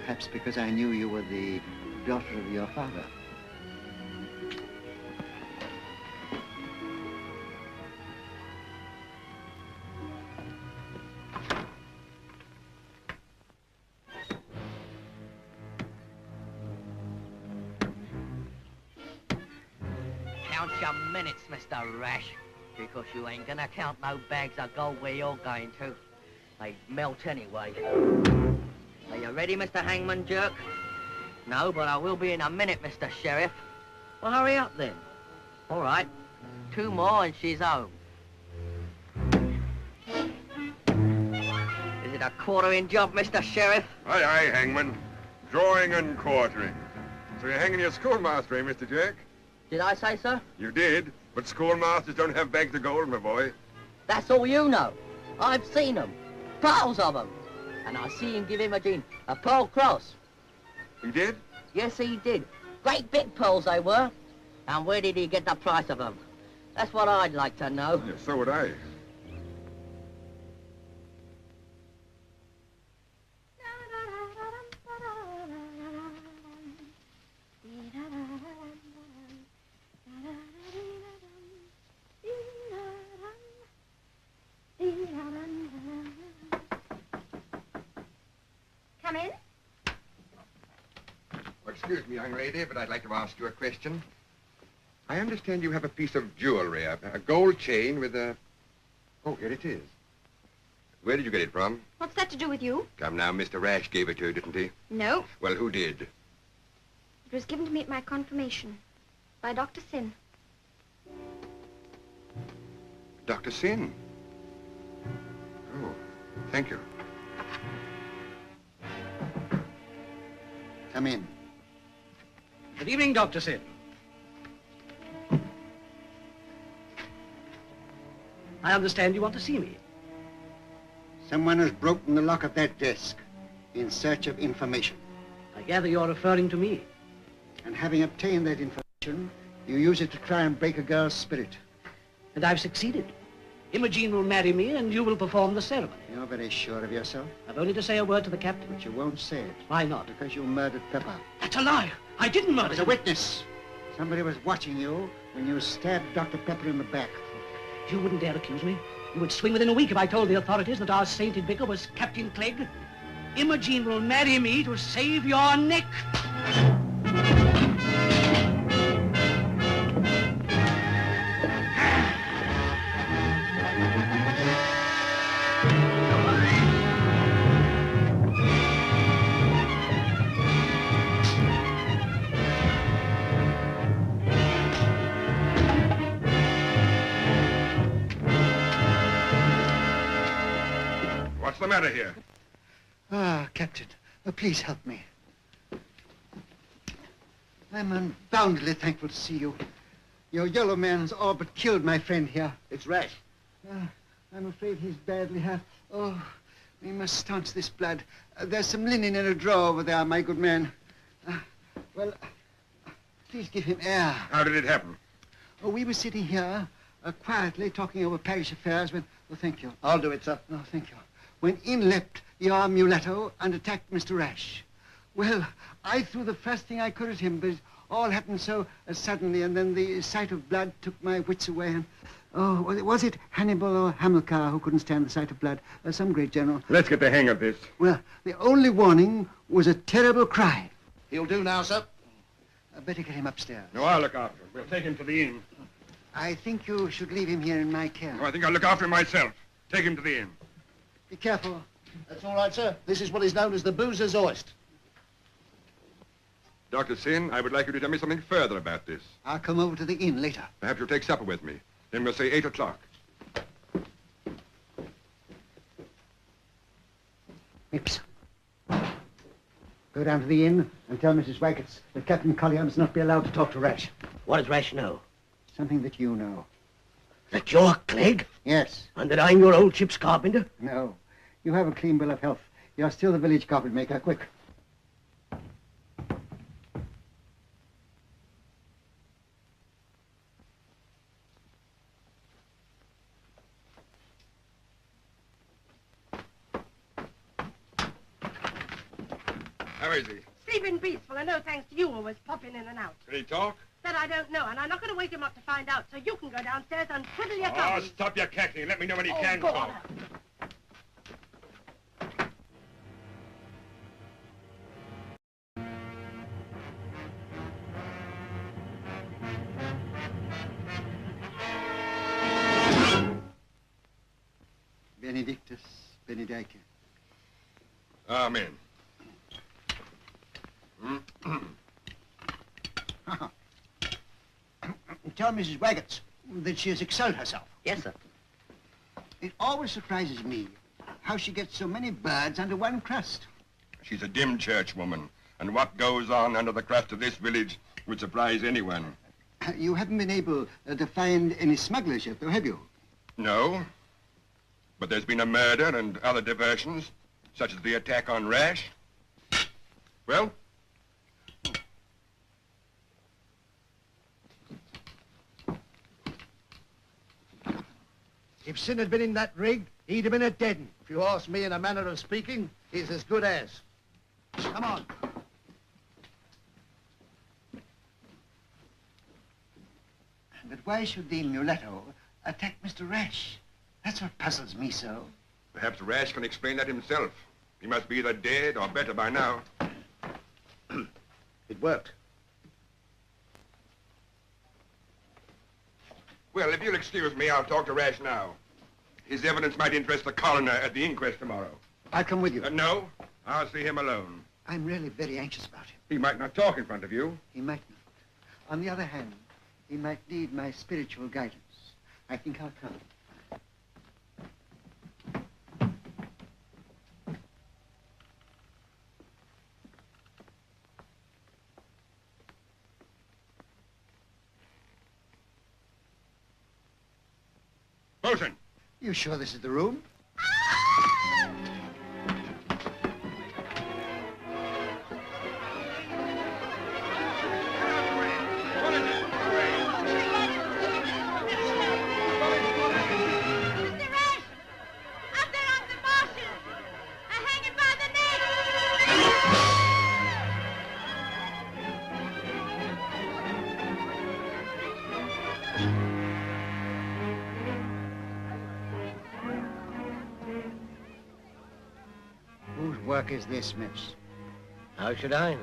Perhaps because I knew you were the daughter of your father. Count your minutes, Mr. Rash, because you ain't gonna count no bags of gold where you're going to. They'd melt anyway. Are you ready, Mr. Hangman Jerk? No, but I will be in a minute, Mr. Sheriff. Well, hurry up then. All right. 2 more and she's home. Is it a quartering job, Mr. Sheriff? Aye, aye, Hangman. Drawing and quartering. So you're hanging your schoolmaster, eh, Mr. Jack? Did I say so? You did, but schoolmasters don't have bags of gold, my boy. That's all you know. I've seen them. Piles of them. And I see him give Imogen a pearl cross. He did? Yes, he did. Great big pearls they were. And where did he get the price of them? That's what I'd like to know. Yeah, so would I. Come in. Well, excuse me, young lady, but I'd like to ask you a question. I understand you have a piece of jewelry, a gold chain with a... Oh, here it is. Where did you get it from? What's that to do with you? Come now, Mr. Rash gave it to you, didn't he? No. Well, who did? It was given to me at my confirmation by Dr. Sin. Dr. Sin. Oh, thank you. Come in. Good evening, Dr. Sin. I understand you want to see me. Someone has broken the lock of that desk in search of information. I gather you're referring to me. And having obtained that information, you use it to try and break a girl's spirit. And I've succeeded. Imogen will marry me and you will perform the ceremony. You're very sure of yourself? I've only to say a word to the captain. But you won't say it. Why not? Because you murdered Pepper. That's a lie. I didn't murder There's a witness. Somebody was watching you when you stabbed Dr. Pepper in the back. You wouldn't dare accuse me. You would swing within a week if I told the authorities that our sainted vicar was Captain Clegg. Imogen will marry me to save your neck. What's the matter here? Ah, Captain, please help me. I'm unboundedly thankful to see you. Your yellow man's all but killed my friend here. It's Rash. I'm afraid he's badly hurt. Oh, we must staunch this blood. There's some linen in a drawer over there, my good man. Well, please give him air. How did it happen? Oh, we were sitting here quietly talking over parish affairs when... Oh, thank you. I'll do it, sir. Oh, thank you. When in leapt your mulatto and attacked Mr. Rash. Well, I threw the first thing I could at him, but it all happened so suddenly, and then the sight of blood took my wits away, and... Oh, was it Hannibal or Hamilcar who couldn't stand the sight of blood? Some great general. Let's get the hang of this. Well, the only warning was a terrible cry. He'll do now, sir. I'd better get him upstairs. No, I'll look after him. We'll take him to the inn. I think you should leave him here in my care. No, I think I'll look after him myself. Take him to the inn. Be careful. That's all right, sir. This is what is known as the boozer's hoist. Dr. Sin, I would like you to tell me something further about this. I'll come over to the inn later. Perhaps you'll take supper with me. Then we'll say 8 o'clock. Mipps. Go down to the inn and tell Mrs. Waggetts that Captain Collier must not be allowed to talk to Rash. What does Rash know? Something that you know. That you're Clegg? Yes. And that I'm your old ship's carpenter? No. You have a clean bill of health. You're still the village carpet maker. Quick. How is he? Sleeping peaceful, and no thanks to you always popping in and out. Did he talk? That I don't know, and I'm not going to wake him up to find out, so you can go downstairs and twiddle your Oh, thumbs. stop your cackling and let me know when he Oh, can go talk. on. Benedictus Benedictus. Amen. Tell Mrs. Waggetts that she has excelled herself. Yes, sir. It always surprises me how she gets so many birds under one crust. She's a dim church woman, and what goes on under the crust of this village would surprise anyone. You haven't been able to find any smugglers yet, though, have you? No, but there's been a murder and other diversions, such as the attack on Rash. Well? If Sin had been in that rig, he'd have been a dead 'un. If you ask me in a manner of speaking, he's as good as. Come on. But why should the mulatto attack Mr. Rash? That's what puzzles me so. Perhaps Rash can explain that himself. He must be either dead or better by now. It worked. Well, if you'll excuse me, I'll talk to Rash now. His evidence might interest the coroner at the inquest tomorrow. I'll come with you. No, I'll see him alone. I'm really very anxious about him. He might not talk in front of you. He might not. On the other hand, he might need my spiritual guidance. I think I'll come. Bosun! You sure this is the room? Whose work is this, Mips? How should I know?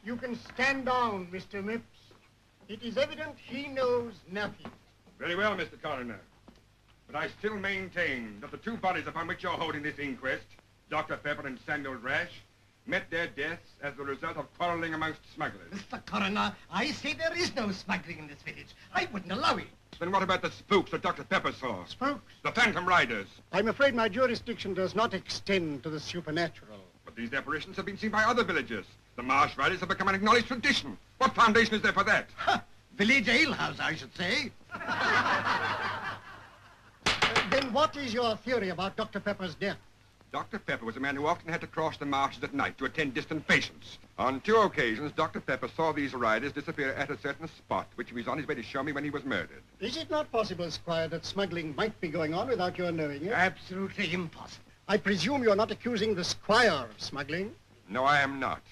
You can stand down, Mr. Mipps. It is evident he knows nothing. Very well, Mr. Coroner. But I still maintain that the two bodies upon which you're holding this inquest, Dr. Pepper and Samuel Rash, met their deaths as the result of quarreling amongst smugglers. Mr. Coroner, I say there is no smuggling in this village. I wouldn't allow it. Then what about the spooks that Dr. Pepper saw? Spooks? The Phantom Riders. I'm afraid my jurisdiction does not extend to the supernatural. But these apparitions have been seen by other villagers. The Marsh Riders have become an acknowledged tradition. What foundation is there for that? Village alehouse, I should say. Then what is your theory about Dr. Pepper's death? Dr. Pepper was a man who often had to cross the marshes at night to attend distant patients. On 2 occasions, Dr. Pepper saw these riders disappear at a certain spot, which he was on his way to show me when he was murdered. Is it not possible, Squire, that smuggling might be going on without your knowing it? Absolutely impossible. I presume you're not accusing the Squire of smuggling? No, I am not.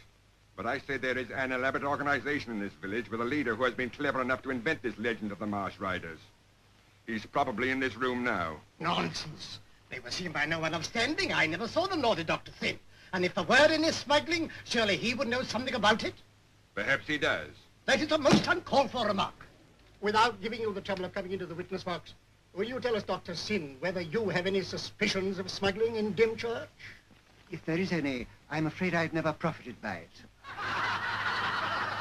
But I say there is an elaborate organization in this village with a leader who has been clever enough to invent this legend of the Marsh Riders. He's probably in this room now. Nonsense. They were seen by no one of standing. I never saw them, nor did Dr. Thin. And if there were any smuggling, surely he would know something about it? Perhaps he does. That is a most uncalled for remark. Without giving you the trouble of coming into the witness box, will you tell us, Dr. Sin, whether you have any suspicions of smuggling in Dymchurch? If there is any, I'm afraid I've never profited by it.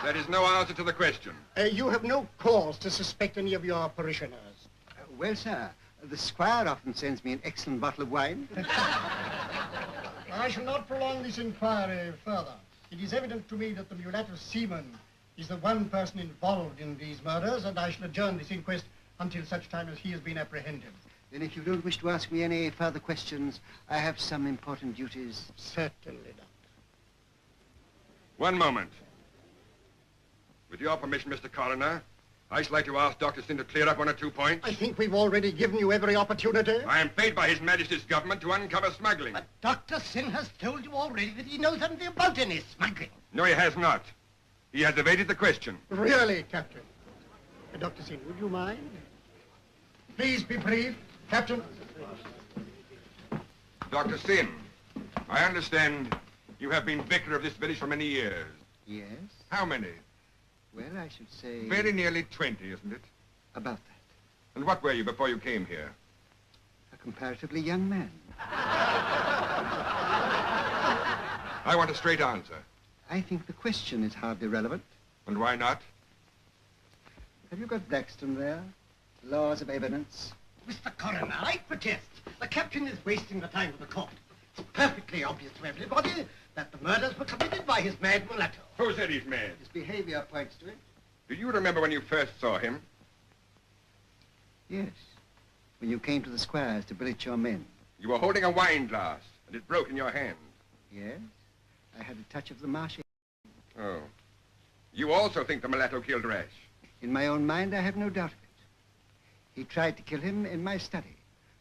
That is no answer to the question. You have no cause to suspect any of your parishioners. Well, sir, the squire often sends me an excellent bottle of wine. I shall not prolong this inquiry further. It is evident to me that the mulatto seaman is the one person involved in these murders, and I shall adjourn this inquest until such time as he has been apprehended. Then if you don't wish to ask me any further questions, I have some important duties. Certainly not. One moment. With your permission, Mr. Coroner, I should like to ask Dr. Sin to clear up 1 or 2 points. I think we've already given you every opportunity. I am paid by His Majesty's government to uncover smuggling. But Dr. Sin has told you already that he knows nothing about any smuggling. No, he has not. He has evaded the question. Really, Captain? Dr. Sin, would you mind? Please be brief, Captain. Dr. Sin, I understand you have been vicar of this village for many years. Yes? How many? Well, I should say... Very nearly 20, isn't it? About that. And what were you before you came here? A comparatively young man. I want a straight answer. I think the question is hardly relevant. And why not? Have you got Blackstone there? Laws of evidence? Mr. Coroner, I protest. The captain is wasting the time of the court. It's perfectly obvious to everybody that the murders were committed by his mad mulatto. Who said he's mad? His behavior points to it. Do you remember when you first saw him? Yes. When you came to the squares to billet your men. You were holding a wine glass, and it broke in your hand. Yes. I had a touch of the marsh. Oh. You also think the mulatto killed Rash? In my own mind, I have no doubt of it. He tried to kill him in my study,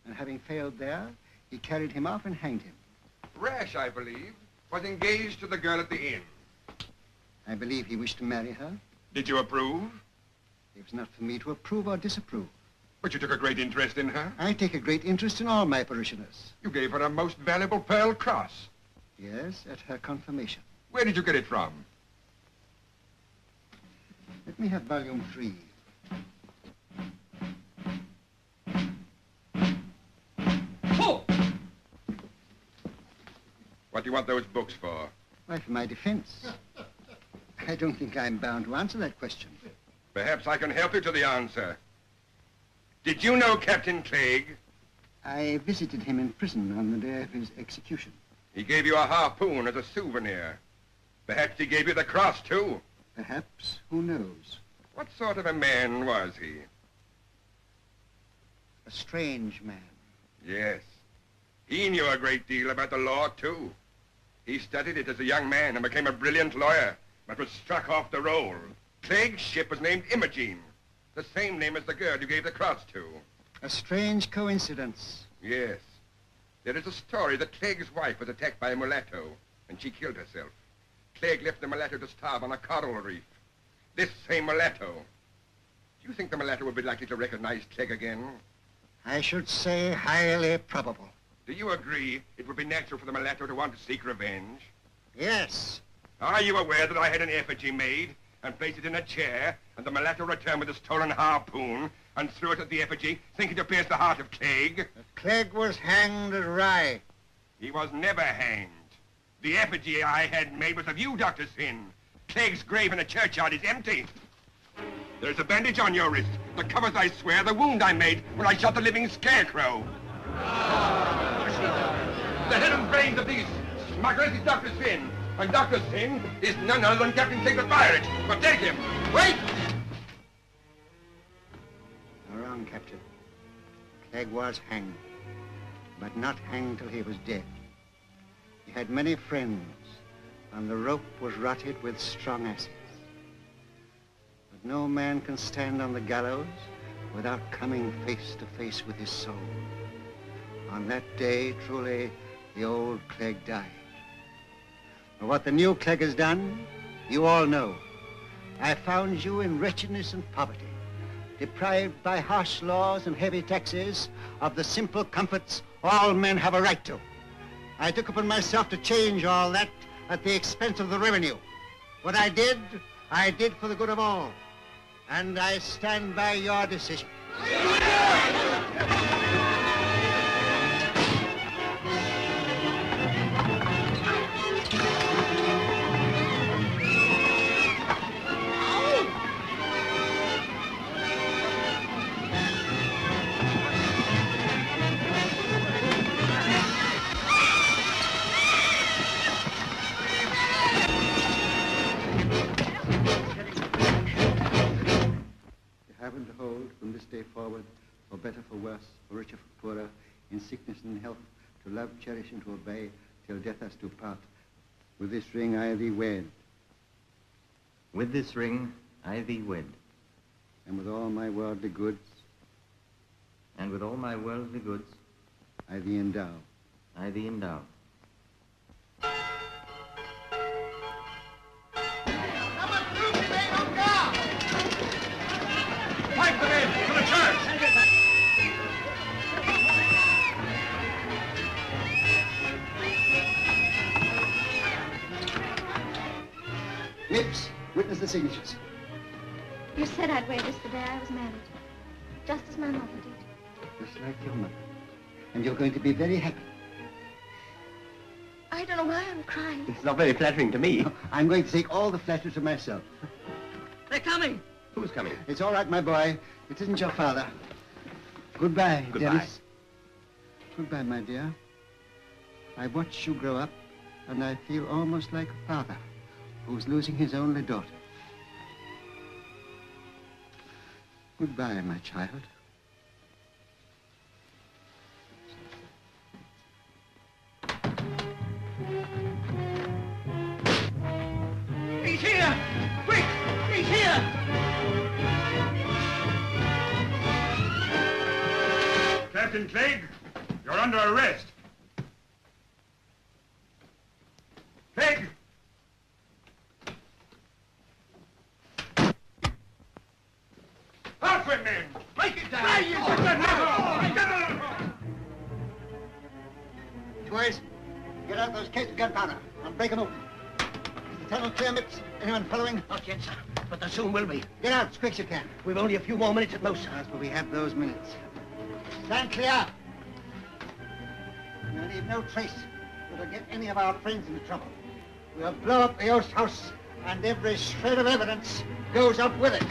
and having failed there, he carried him off and hanged him. Rash, I believe, was engaged to the girl at the inn. I believe he wished to marry her. Did you approve? It was not for me to approve or disapprove. But you took a great interest in her. I take a great interest in all my parishioners. You gave her a most valuable pearl cross. Yes, at her confirmation. Where did you get it from? Let me have volume 3. Oh! What do you want those books for? Why, for my defense. I don't think I'm bound to answer that question. Perhaps I can help you to the answer. Did you know Captain Clegg? I visited him in prison on the day of his execution. He gave you a harpoon as a souvenir. Perhaps he gave you the cross, too. Perhaps. Who knows? What sort of a man was he? A strange man. Yes. He knew a great deal about the law, too. He studied it as a young man and became a brilliant lawyer, but was struck off the roll. Clegg's ship was named Imogen, the same name as the girl you gave the cross to. A strange coincidence. Yes. There is a story that Clegg's wife was attacked by a mulatto, and she killed herself. Clegg left the mulatto to starve on a coral reef. This same mulatto. Do you think the mulatto would be likely to recognize Clegg again? I should say highly probable. Do you agree it would be natural for the mulatto to want to seek revenge? Yes. Are you aware that I had an effigy made and placed it in a chair, and the mulatto returned with a stolen harpoon and threw it at the effigy, thinking to pierce the heart of Clegg? Clegg was hanged at Rye. He was never hanged. The effigy I had made was of you, Dr. Sin. Clegg's grave in the churchyard is empty. There's a bandage on your wrist that covers, I swear, the wound I made when I shot the living Scarecrow. The head and brains of these smugglers is Dr. Sin, and Dr. Sin is none other than Captain Clegg the pirate. But take him. Wait! You're wrong, Captain. Clegg was hanged, but not hanged till he was dead. He had many friends, and the rope was rotted with strong acids. But no man can stand on the gallows without coming face to face with his soul. On that day, truly, the old Clegg died. But what the new Clegg has done, you all know. I found you in wretchedness and poverty, deprived by harsh laws and heavy taxes of the simple comforts all men have a right to. I took upon myself to change all that at the expense of the revenue. What I did for the good of all. And I stand by your decision. Having to hold from this day forward, for better, for worse, for richer, for poorer, in sickness and in health, to love, cherish, and to obey, till death us do part. With this ring I thee wed. With this ring I thee wed. And with all my worldly goods. And with all my worldly goods. I thee endow. I thee endow. Fight them in! To the church! Lips, witness the signatures. You said I'd wear this the day I was married. Just as my mother did. Just like your mother. And you're going to be very happy. I don't know why I'm crying. It's not very flattering to me. I'm going to take all the flattery to myself. They're coming. Who's coming? It's all right, my boy. It isn't your father. Goodbye, Goodbye. dearest. Goodbye, my dear. I watch you grow up, and I feel almost like a father who's losing his only daughter. Goodbye, my child. He's here! Quick! He's here! Captain Clegg, you're under arrest. Clegg! Out with men! Break it down! Boys, get out those cases of gunpowder. I'll break them open. Is the tunnel clear, Mips? Anyone following? Not yet, sir, but there soon will be. Get out as quick as you can. We've only a few more minutes at most, sir. Yes, but we have those minutes. Stand clear. We'll leave no trace that'll get any of our friends into trouble. We'll blow up the Oast House, and every shred of evidence goes up with it.